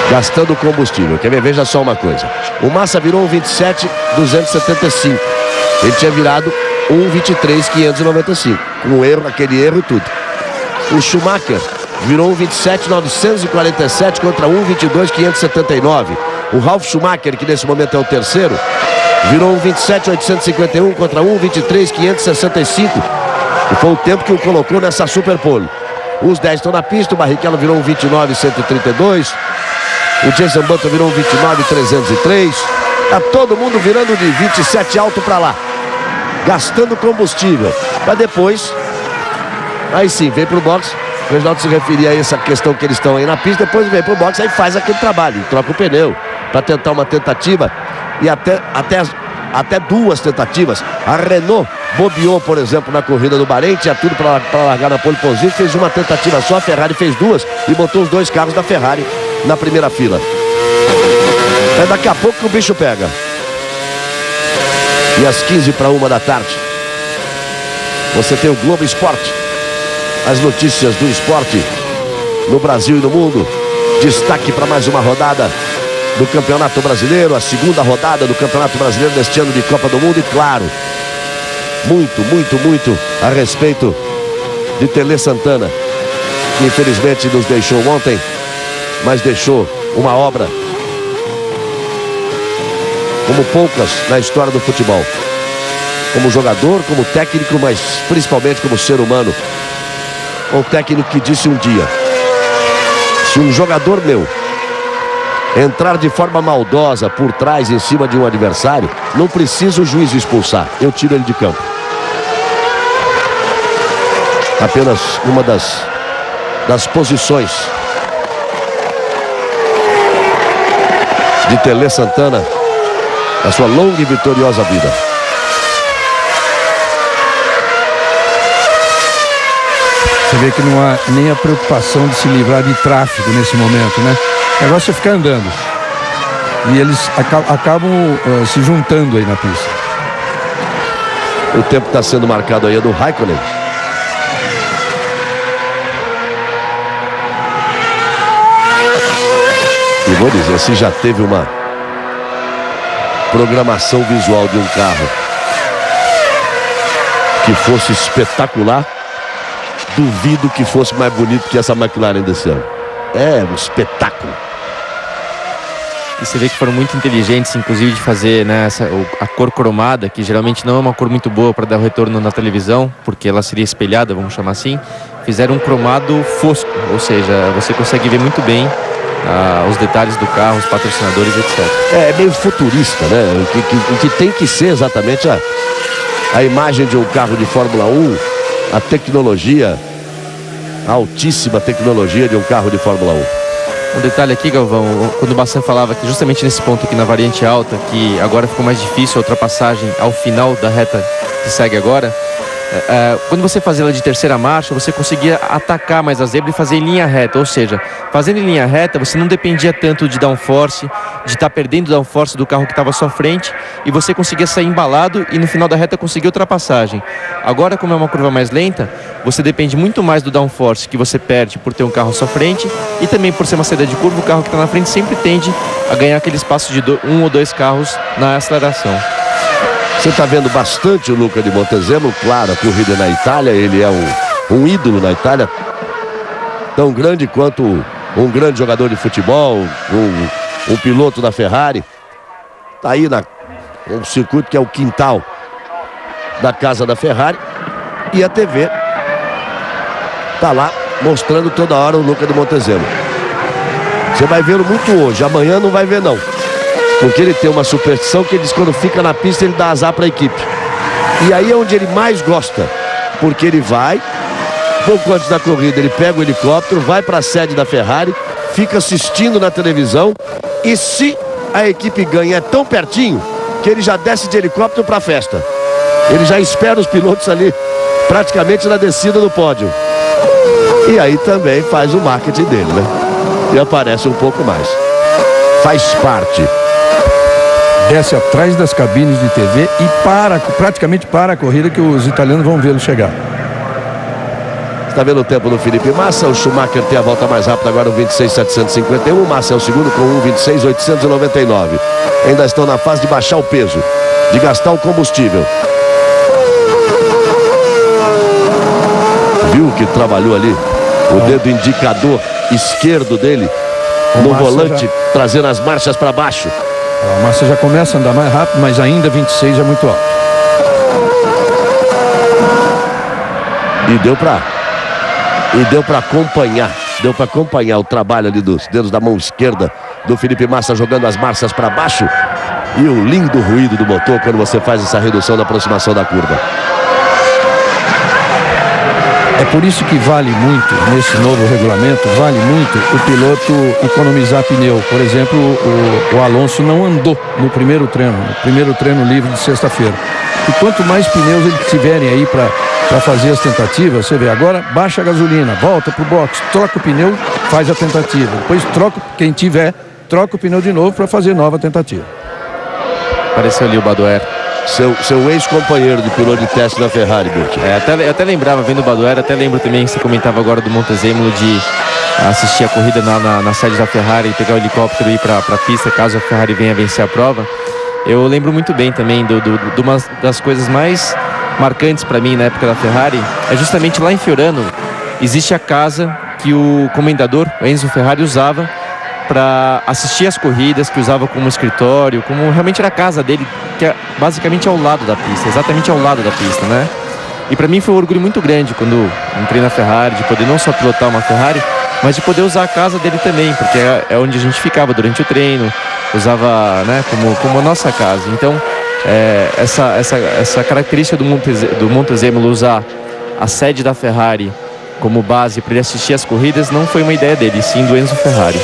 gastando combustível. Quer ver? Veja só uma coisa. O Massa virou um 27.275. Ele tinha virado um 23.595. Com um erro, aquele erro e tudo. O Schumacher virou um 27.947 contra um 22.579. O Ralf Schumacher, que nesse momento é o terceiro, virou um 27.851 contra um 23.565. E foi o tempo que o colocou nessa Superpole. Os 10 estão na pista, o Barrichello virou um 29.132. O Jason Button virou um 29.303. Tá todo mundo virando de 27 alto para lá, gastando combustível. Para depois, aí sim, vem pro box. O Reginaldo se referia a essa questão que eles estão aí na pista. Depois vem pro box, aí faz aquele trabalho, troca o pneu para tentar uma tentativa. E até duas tentativas. A Renault bobeou, por exemplo, na corrida do Bahrein, tinha tudo para largar na pole position, fez uma tentativa só, a Ferrari fez duas e botou os dois carros da Ferrari na primeira fila. É daqui a pouco que o bicho pega. E às 1:50 da tarde, você tem o Globo Esporte, as notícias do esporte no Brasil e no mundo. Destaque para mais uma rodada do Campeonato Brasileiro, a segunda rodada do Campeonato Brasileiro deste ano de Copa do Mundo. E claro, muito a respeito de Tele Santana, que infelizmente nos deixou ontem, mas deixou uma obra como poucas na história do futebol. como jogador, como técnico, mas principalmente como ser humano. Um técnico que disse um dia: se um jogador meu entrar de forma maldosa por trás em cima de um adversário, não precisa o juiz expulsar, eu tiro ele de campo. Apenas uma das posições de Tele Santana na sua longa e vitoriosa vida. Você vê que não há nem a preocupação de se livrar de tráfego nesse momento, né? O negócio é ficar andando. E eles acabam se juntando aí na pista. O tempo está sendo marcado aí é do Raikkonen. E vou dizer, se já teve uma programação visual de um carro que fosse espetacular, duvido que fosse mais bonito que essa McLaren desse ano. É um espetáculo. E você vê que foram muito inteligentes, inclusive, de fazer, né, a cor cromada, que geralmente não é uma cor muito boa para dar o retorno na televisão, porque ela seria espelhada, vamos chamar assim. Fizeram um cromado fosco, ou seja, você consegue ver muito bem os detalhes do carro, os patrocinadores, etc. É meio futurista, né? O que tem que ser exatamente a imagem de um carro de Fórmula 1, a tecnologia, a altíssima tecnologia de um carro de Fórmula 1. Um detalhe aqui, Galvão, quando o Bassan falava que justamente nesse ponto aqui na variante alta, que agora ficou mais difícil a ultrapassagem ao final da reta que segue agora, quando você fazia ela de terceira marcha, você conseguia atacar mais a zebra e fazer em linha reta, ou seja, fazendo em linha reta, você não dependia tanto de downforce, de estar perdendo o downforce do carro que estava à sua frente, e você conseguia sair embalado e no final da reta conseguir ultrapassagem. Agora, como é uma curva mais lenta, você depende muito mais do downforce que você perde por ter um carro à sua frente, e também por ser uma saída de curva, o carro que está na frente sempre tende a ganhar aquele espaço de um ou dois carros na aceleração. Você está vendo bastante o Luca de Montezemolo, claro, a corrida na Itália, ele é um ídolo na Itália, tão grande quanto um grande jogador de futebol, um piloto da Ferrari. Está aí um circuito que é o quintal da casa da Ferrari, e a TV está lá mostrando toda hora o Luca de Montezemolo. Você vai vê-lo muito hoje, amanhã não vai ver não. Porque ele tem uma superstição que ele diz que quando fica na pista ele dá azar para a equipe. E aí é onde ele mais gosta. Porque ele vai, pouco antes da corrida, ele pega o helicóptero, vai para a sede da Ferrari, fica assistindo na televisão. E se a equipe ganha, é tão pertinho que ele já desce de helicóptero para a festa. Ele já espera os pilotos ali, praticamente na descida do pódio. E aí também faz o marketing dele, né? E aparece um pouco mais. Faz parte. Desce atrás das cabines de TV e praticamente para a corrida, que os italianos vão vê-lo chegar. Está vendo o tempo do Felipe Massa? O Schumacher tem a volta mais rápida agora, o 26.751. O Massa é o segundo com 1.26.899. Ainda estão na fase de baixar o peso, de gastar o combustível. Viu que trabalhou ali o dedo indicador esquerdo dele no volante, trazendo as marchas para baixo. A Massa já começa a andar mais rápido, mas ainda 26 é muito alto. E deu para acompanhar. Deu para acompanhar o trabalho ali dos dedos da mão esquerda do Felipe Massa, jogando as marchas para baixo. E o lindo ruído do motor quando você faz essa redução da aproximação da curva. É por isso que vale muito, nesse novo regulamento, vale muito o piloto economizar pneu. Por exemplo, o Alonso não andou no primeiro treino livre de sexta-feira. E quanto mais pneus eles tiverem aí para fazer as tentativas, você vê, agora baixa a gasolina, volta pro box, troca o pneu, faz a tentativa. Depois quem tiver, troca o pneu de novo para fazer nova tentativa. Apareceu ali o Badoer. Seu ex-companheiro de piloto de teste da Ferrari, Bert. Até lembrava, vendo o Badoer, até lembro também que você comentava agora do Montezemolo de assistir a corrida na sede da Ferrari e pegar o helicóptero e ir para a pista caso a Ferrari venha vencer a prova. Eu lembro muito bem também de uma das coisas mais marcantes para mim na época da Ferrari, é justamente lá em Fiorano, existe a casa que o comendador, o Enzo Ferrari, usava para assistir as corridas, que usava como escritório, como realmente era a casa dele que é basicamente ao lado da pista, exatamente ao lado da pista, né? E para mim foi um orgulho muito grande quando entrei na Ferrari, de poder não só pilotar uma Ferrari, mas de poder usar a casa dele também, porque é onde a gente ficava durante o treino, usava, né, como a nossa casa. Então, essa característica do Montezemolo usar a sede da Ferrari como base para ele assistir as corridas não foi uma ideia dele, sim do Enzo Ferrari.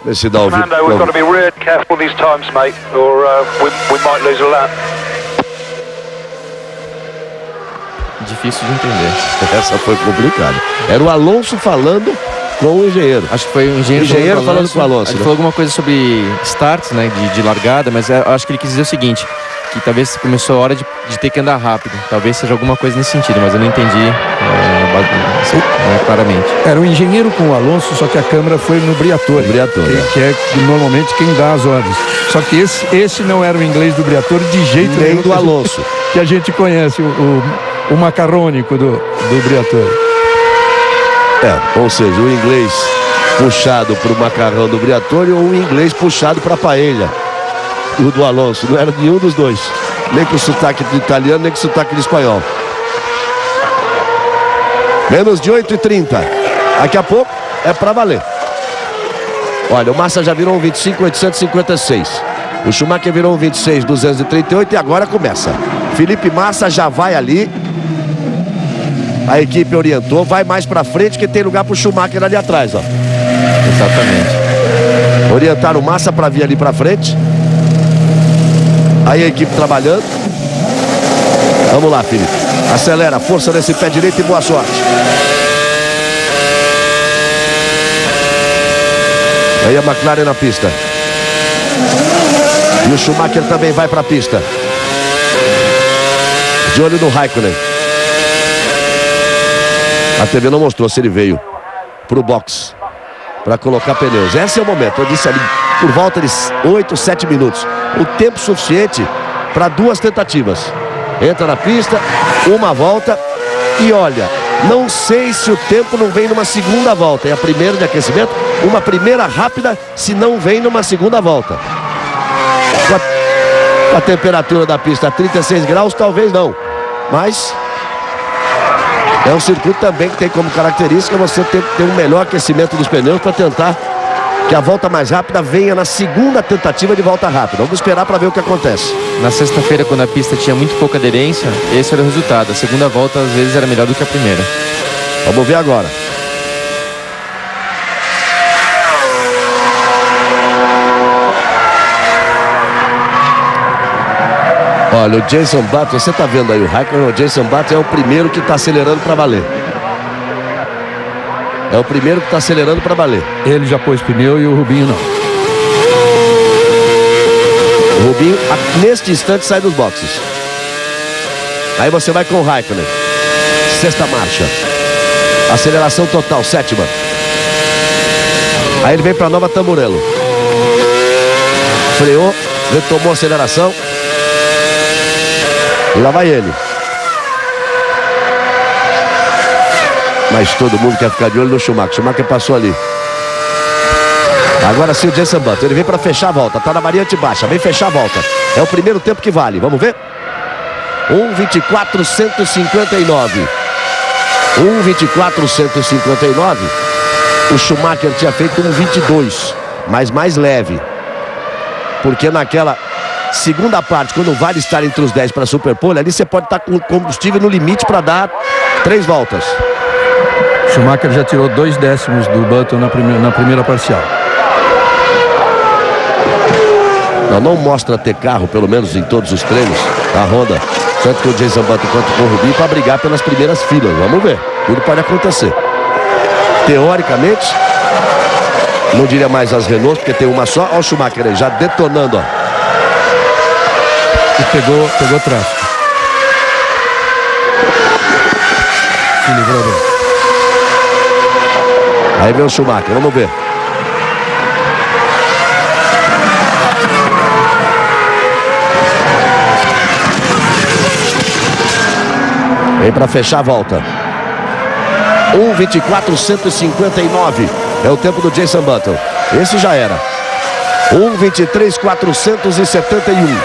Esse dá o Fernando, we've got to be really careful these times, mate, or we might lose a lap. Difícil de entender. Essa foi complicada. Era o Alonso falando com o engenheiro. Acho que foi o engenheiro falando com o Alonso. Ele né? falou alguma coisa sobre starts, né, de largada, mas eu acho que ele quis dizer o seguinte, que talvez começou a hora de ter que andar rápido. Talvez seja alguma coisa nesse sentido, mas eu não entendi claramente. Era o engenheiro com o Alonso, só que a câmera foi no Briatore. Que é normalmente quem dá as ordens. Só que esse não era o inglês do Briatore de jeito nem nenhum. Do Alonso. Que a gente conhece, o macarrônico do Briatore. Ou seja, o inglês puxado para o macarrão do Briatore ou o inglês puxado para a paella. O do Alonso, não era nenhum dos dois. Nem com o sotaque do italiano, nem com o sotaque do espanhol. Menos de 8h30. Daqui a pouco é para valer. Olha, o Massa já virou um 25.856. O Schumacher virou um 26.238 e agora começa. Felipe Massa já vai ali. A equipe orientou, vai mais para frente que tem lugar para o Schumacher ali atrás, ó. Exatamente. Orientaram o Massa para vir ali para frente. Aí a equipe trabalhando. Vamos lá, Felipe. Acelera, força nesse pé direito e boa sorte. Aí a McLaren na pista. E o Schumacher também vai para a pista. De olho no Raikkonen. A TV não mostrou se ele veio para o box para colocar pneus. Esse é o momento. Eu disse ali, por volta de 8, 7 minutos. O tempo suficiente para 2 tentativas. Entra na pista, uma volta e olha, não sei se o tempo não vem numa segunda volta. É a primeira de aquecimento, uma primeira rápida, se não vem numa segunda volta. Com a temperatura da pista a 36 graus, talvez não. Mas é um circuito também que tem como característica você ter um melhor aquecimento dos pneus para tentar que a volta mais rápida venha na segunda tentativa de volta rápida. Vamos esperar para ver o que acontece. Na sexta-feira, quando a pista tinha muito pouca aderência, esse era o resultado. A segunda volta, às vezes, era melhor do que a primeira. Vamos ver agora. Olha, o Jason Button, você está vendo aí o Raikkonen, o Jason Button é o primeiro que está acelerando para valer. É o primeiro que está acelerando para valer. Ele já pôs pneu e o Rubinho não. O Rubinho, neste instante, sai dos boxes. Aí você vai com o Raikkonen. Sexta marcha. Aceleração total, sétima. Aí ele vem para Nova Tamburello. Freou, retomou a aceleração. E lá vai ele. Mas todo mundo quer ficar de olho no Schumacher. Schumacher passou ali. Agora sim o Jenson Button. Ele vem para fechar a volta. Tá na variante baixa. Vem fechar a volta. É o primeiro tempo que vale. Vamos ver? 1:24.159. 1:24.159. O Schumacher tinha feito 1:22. Mas mais leve. Porque naquela segunda parte, quando vale estar entre os 10 para Superpole, ali você pode estar com o combustível no limite para dar 3 voltas. Schumacher já tirou 2 décimos do Button na primeira parcial. Não mostra ter carro, pelo menos em todos os treinos, a Honda, tanto com o Jason Button quanto com o Rubinho, para brigar pelas primeiras filas. Vamos ver, tudo pode acontecer. Teoricamente, não diria mais as Renault, porque tem uma só. Olha o Schumacher aí, já detonando, ó. E pegou tráfego. Se livrou bem. Aí vem o Schumacher, vamos ver. Vem para fechar a volta. 1:24.159 é o tempo do Jason Button. Esse já era. 1:23.471.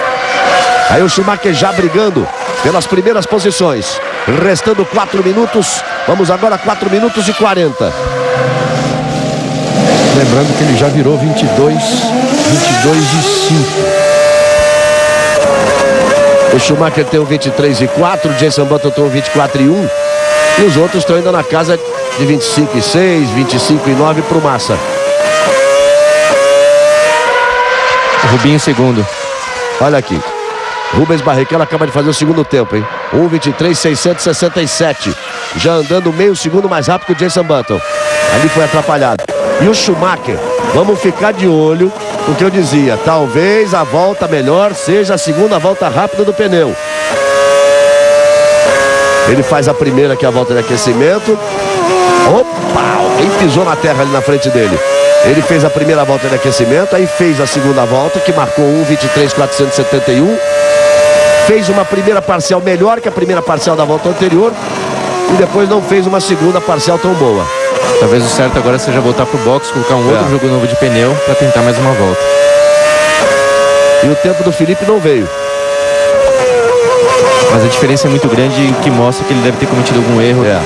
Aí o Schumacher já brigando pelas primeiras posições. Restando 4 minutos. Vamos agora a 4 minutos e 40. Lembrando que ele já virou 22 e 5. O Schumacher tem um 23:4, o Jenson Button tem um 24:1. E os outros estão ainda na casa de 25:6, 25:9 para o Massa. Rubinho segundo. Olha aqui. Rubens Barrichello acaba de fazer o segundo tempo, hein? 1:23.667. Já andando meio segundo mais rápido que o Jenson Button. Ali foi atrapalhado. E o Schumacher, vamos ficar de olho no que eu dizia. Talvez a volta melhor seja a segunda volta rápida do pneu. Ele faz a primeira, que é a volta de aquecimento. Opa! Alguém pisou na terra ali na frente dele. Ele fez a primeira volta de aquecimento, aí fez a segunda volta, que marcou 1:23.471. Fez uma primeira parcial melhor que a primeira parcial da volta anterior. E depois não fez uma segunda parcial tão boa. Talvez o certo agora seja voltar pro box, colocar um outro jogo novo de pneu para tentar mais uma volta. E o tempo do Felipe não veio. Mas a diferença é muito grande, o que mostra que ele deve ter cometido algum erro, né?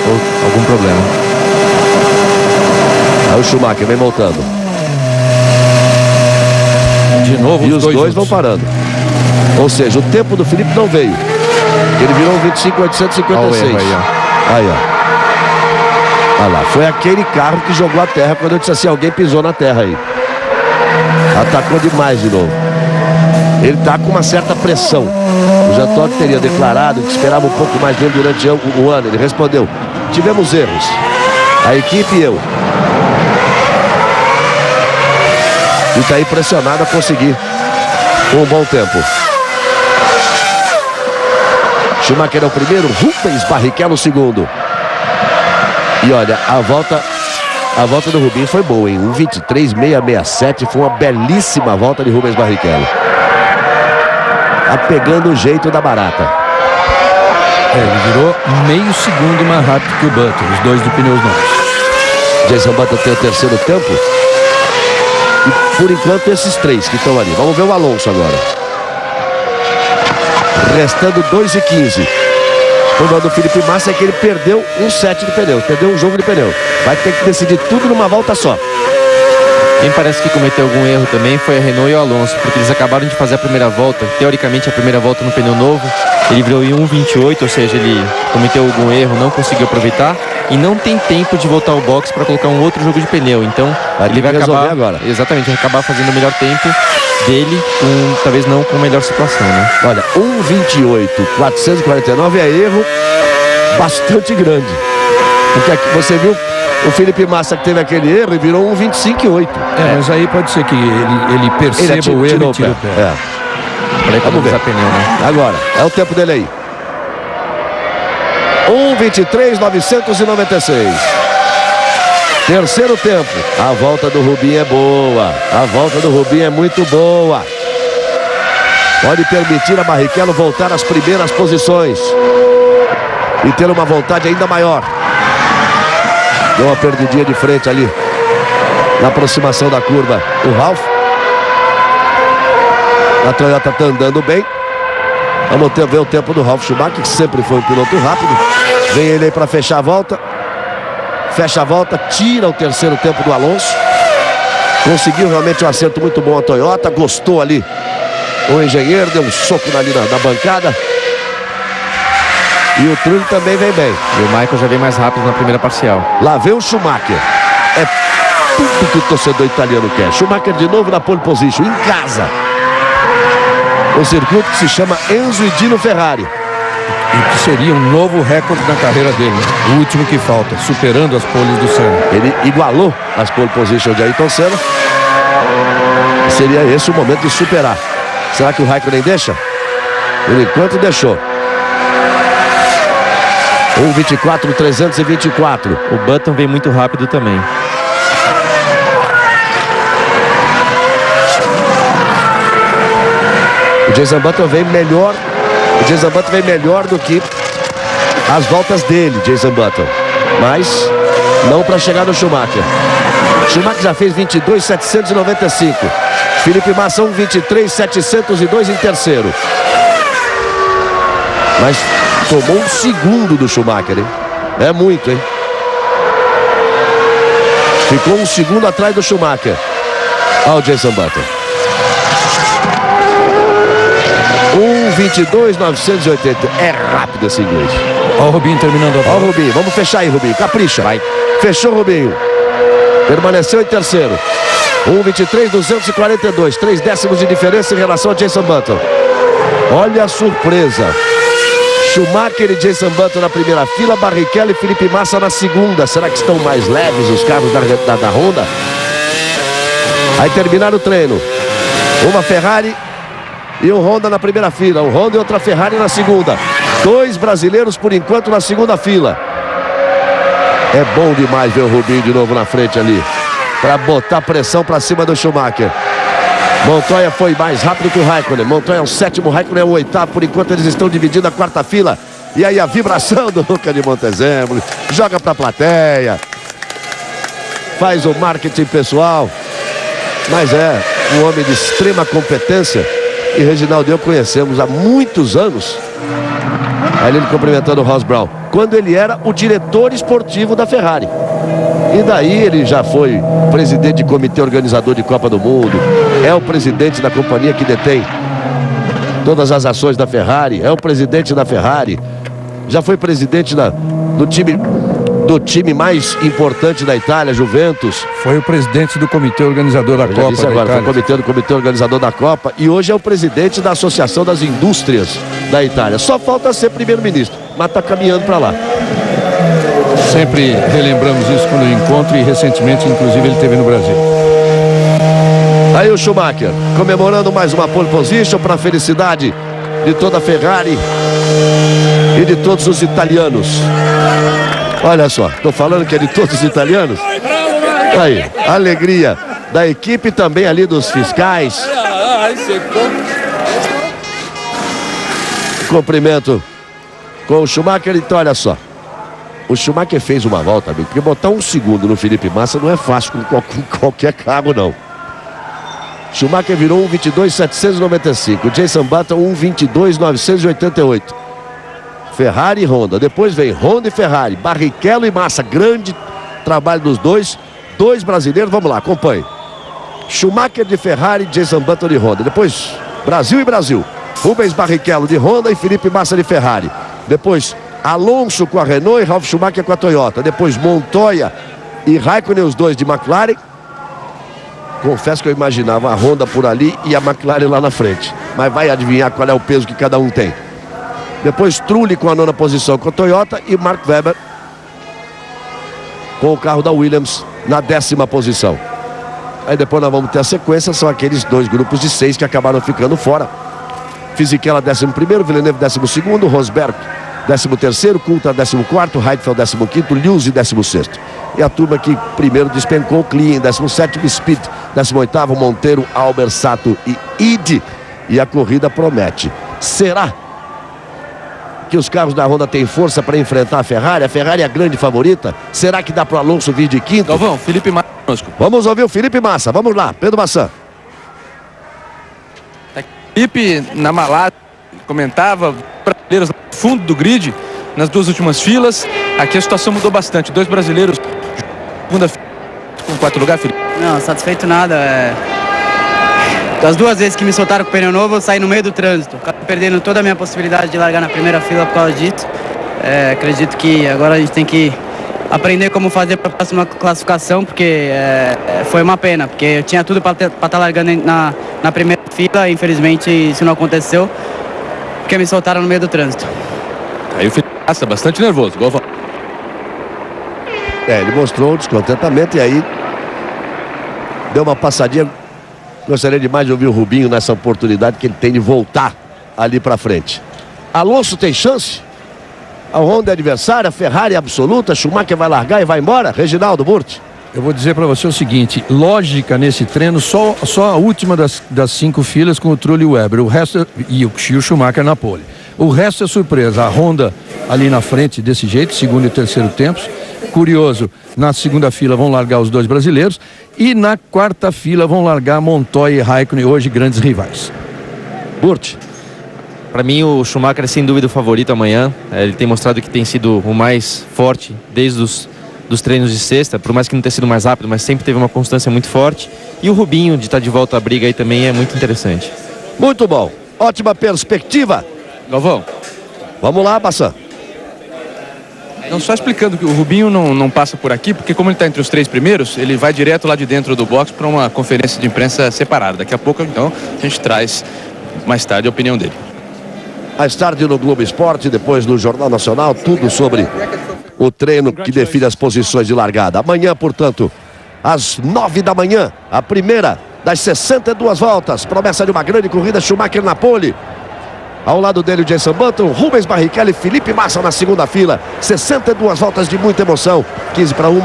Ou algum problema. Aí o Schumacher vem voltando. De novo e os dois vão parando. Ou seja, o tempo do Felipe não veio. Ele virou um 25.856. Aí, ó. Olha lá, foi aquele carro que jogou a terra quando eu disse assim, alguém pisou na terra aí. Atacou demais de novo. Ele está com uma certa pressão. O Jean Todt teria declarado que esperava um pouco mais dele durante o ano. Ele respondeu, tivemos erros. A equipe e eu. E está aí pressionado a conseguir um bom tempo. Schumacher é o primeiro, Rubens Barrichello o segundo. E olha, a volta do Rubinho foi boa, hein? 1:23.667, foi uma belíssima volta de Rubens Barrichello. Tá pegando o jeito da barata. Ele virou meio segundo mais rápido que o Button, os dois de pneus novos. Jenson Button tem o terceiro tempo. E por enquanto esses três que estão ali. Vamos ver o Alonso agora. Restando 2:15. O problema do Felipe Massa é que ele perdeu um set de pneu. Perdeu um jogo de pneu. Vai ter que decidir tudo numa volta só. Quem parece que cometeu algum erro também foi a Renault e o Alonso, porque eles acabaram de fazer a primeira volta. Teoricamente, a primeira volta no pneu novo, ele virou em 1:28, ou seja, ele cometeu algum erro, não conseguiu aproveitar e não tem tempo de voltar ao box para colocar um outro jogo de pneu. Então, ele vai acabar agora. Exatamente, vai acabar fazendo o melhor tempo dele, talvez não com a melhor situação, né? Olha, 1:28.449 é erro bastante grande. Porque aqui você viu o Felipe Massa que teve aquele erro e virou 1:25.8. Mas aí pode ser que ele perceba o erro e tire o pé. Vamos ver. Pneu, né? Agora, é o tempo dele aí. 1:23.996. Terceiro tempo. A volta do Rubinho é boa. A volta do Rubinho é muito boa. Pode permitir a Barrichello voltar às primeiras posições e ter uma vontade ainda maior. Deu uma perdidinha de frente ali na aproximação da curva o Ralf. A Toyota está andando bem. Vamos ver o tempo do Ralf Schumacher, que sempre foi um piloto rápido. Vem ele aí para fechar a volta. Fecha a volta, tira o terceiro tempo do Alonso. Conseguiu realmente um acerto muito bom a Toyota. Gostou ali o engenheiro, deu um soco ali na bancada. E o Trulli também vem bem. E o Michael já vem mais rápido na primeira parcial. Lá vem o Schumacher. É tudo que o torcedor italiano quer. Schumacher de novo na pole position, em casa. O circuito que se chama Enzo e Dino Ferrari. E que seria um novo recorde na carreira dele. O último que falta, superando as poles do Senna. Ele igualou as pole position de Ayrton Senna. Seria esse o momento de superar. Será que o Raikkonen deixa? Por enquanto deixou. 1:24.324. O Button vem muito rápido também. O Jenson Button vem melhor. O Jenson Button vem melhor do que as voltas dele, Jenson Button. Mas não para chegar no Schumacher. Schumacher já fez 22.795. Felipe Massa 1:23.702 em terceiro. Mas tomou um segundo do Schumacher, hein? É muito, hein? Ficou um segundo atrás do Schumacher. Olha o Jenson Button. 1:22.980. É rápido esse inglês. Olha o Rubinho terminando a Olha o Rubinho. Vamos fechar aí, Rubinho. Capricha. Vai. Fechou, Rubinho. Permaneceu em terceiro. 1:23.242. 3 décimos de diferença em relação a Jenson Button. Olha a surpresa. Schumacher e Jenson Button na primeira fila, Barrichello e Felipe Massa na segunda. Será que estão mais leves os carros da Honda? Aí terminaram o treino. Uma Ferrari e um Honda na primeira fila. Um Honda e outra Ferrari na segunda. 2 brasileiros por enquanto na segunda fila. É bom demais ver o Rubinho de novo na frente ali, para botar pressão para cima do Schumacher. Montoya foi mais rápido que o Raikkonen. Montoya é o 7º, Raikkonen é o 8º. Por enquanto eles estão dividindo a quarta fila. E aí a vibração do Luca de Montezemolo. Joga para a plateia. Faz o marketing pessoal. Mas é um homem de extrema competência. E Reginaldo e eu conhecemos há muitos anos. Aí ele cumprimentando o Ross Brown, quando ele era o diretor esportivo da Ferrari. E daí ele já foi presidente de comitê organizador de Copa do Mundo. É o presidente da companhia que detém todas as ações da Ferrari. É o presidente da Ferrari. Já foi presidente do time mais importante da Itália, Juventus. Foi o presidente do comitê organizador da Copa. Disse agora, foi o comitê organizador da Copa. E hoje é o presidente da Associação das Indústrias da Itália. Só falta ser primeiro-ministro, mas está caminhando para lá. Sempre relembramos isso quando eu encontro, e recentemente, inclusive, ele esteve no Brasil. Aí o Schumacher comemorando mais uma pole position para a felicidade de toda a Ferrari e de todos os italianos. Olha só, tô falando que é de todos os italianos. Aí, a alegria da equipe, também ali dos fiscais. Cumprimento com o Schumacher. Então olha só, o Schumacher fez uma volta, amigo, porque botar um segundo no Felipe Massa não é fácil com qualquer carro, não. Schumacher virou 1:22.795, Jenson Button 1:22.988. Ferrari e Honda, depois vem Honda e Ferrari, Barrichello e Massa, grande trabalho dos dois brasileiros. Vamos lá, acompanhe. Schumacher de Ferrari, Jenson Button de Honda. Depois Brasil e Brasil, Rubens Barrichello de Honda e Felipe Massa de Ferrari. Depois Alonso com a Renault e Ralf Schumacher com a Toyota. Depois Montoya e Raikkonen, os dois de McLaren. Confesso que eu imaginava a Honda por ali e a McLaren lá na frente, mas vai adivinhar qual é o peso que cada um tem. Depois Trulli com a 9ª posição com a Toyota e Mark Webber com o carro da Williams na 10ª posição. Aí depois nós vamos ter a sequência, são aqueles 2 grupos de 6 que acabaram ficando fora. Fisichella 11º, Villeneuve 12º, Rosberg 13º, Coulthard 14º, Heidfeld 15º, Liuzzi 16º. E a turma que primeiro despencou, Klein 17º, Speed 18º, Monteiro, Albert, Sato e Ide. E a corrida promete. Será que os carros da Honda têm força para enfrentar a Ferrari? A Ferrari é a grande favorita. Será que dá para o Alonso vir de quinto? Galvão, Felipe Massa conosco. Vamos ouvir o Felipe Massa. Vamos lá, Pedro Massan. Felipe, na Malásia, comentava, brasileiros no fundo do grid, nas 2 últimas filas. Aqui a situação mudou bastante. 2 brasileiros, segunda fila, com 4 lugares, Felipe. Não, satisfeito nada. Das 2 vezes que me soltaram com o pneu novo, eu saí no meio do trânsito. Acabei perdendo toda a minha possibilidade de largar na primeira fila por causa disso. Acredito que agora a gente tem que aprender como fazer para a próxima classificação, porque foi uma pena, porque eu tinha tudo para estar largando na primeira fila. Infelizmente isso não aconteceu, porque me soltaram no meio do trânsito. Aí o Felipe Massa bastante nervoso, Galvão. Ele mostrou o descontentamento e aí deu uma passadinha. Gostaria demais de ouvir o Rubinho nessa oportunidade que ele tem de voltar ali para frente. Alonso tem chance? A Honda é adversária, a Ferrari é absoluta, Schumacher vai largar e vai embora? Reginaldo Burti. Eu vou dizer para você o seguinte, lógica nesse treino, só a última das 5 filas com o Trulli e o Webber, o resto e o Schumacher na pole. O resto é surpresa, a Honda ali na frente desse jeito, segundo e terceiro tempos, curioso, na segunda fila vão largar os dois brasileiros e na quarta fila vão largar Montoya e Raikkonen, hoje grandes rivais. Burt. Para mim, o Schumacher é sem dúvida o favorito amanhã. Ele tem mostrado que tem sido o mais forte desde dos treinos de sexta, por mais que não tenha sido mais rápido, mas sempre teve uma constância muito forte. E o Rubinho, de estar de volta à briga aí também, é muito interessante. Muito bom. Ótima perspectiva. Galvão. Vamos lá, Bassan. Não, só explicando que o Rubinho não passa por aqui, porque como ele está entre os 3 primeiros, ele vai direto lá de dentro do box para uma conferência de imprensa separada. Daqui a pouco, então, a gente traz mais tarde a opinião dele. Mais tarde no Globo Esporte, depois no Jornal Nacional, tudo sobre o treino que define as posições de largada. Amanhã, portanto, às 9 da manhã, a primeira das 62 voltas. Promessa de uma grande corrida, Schumacher na pole. Ao lado dele o Jenson Button, Rubens Barrichello e Felipe Massa na segunda fila. 62 voltas de muita emoção. 15 para 1,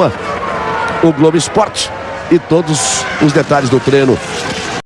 o Globo Esporte e todos os detalhes do treino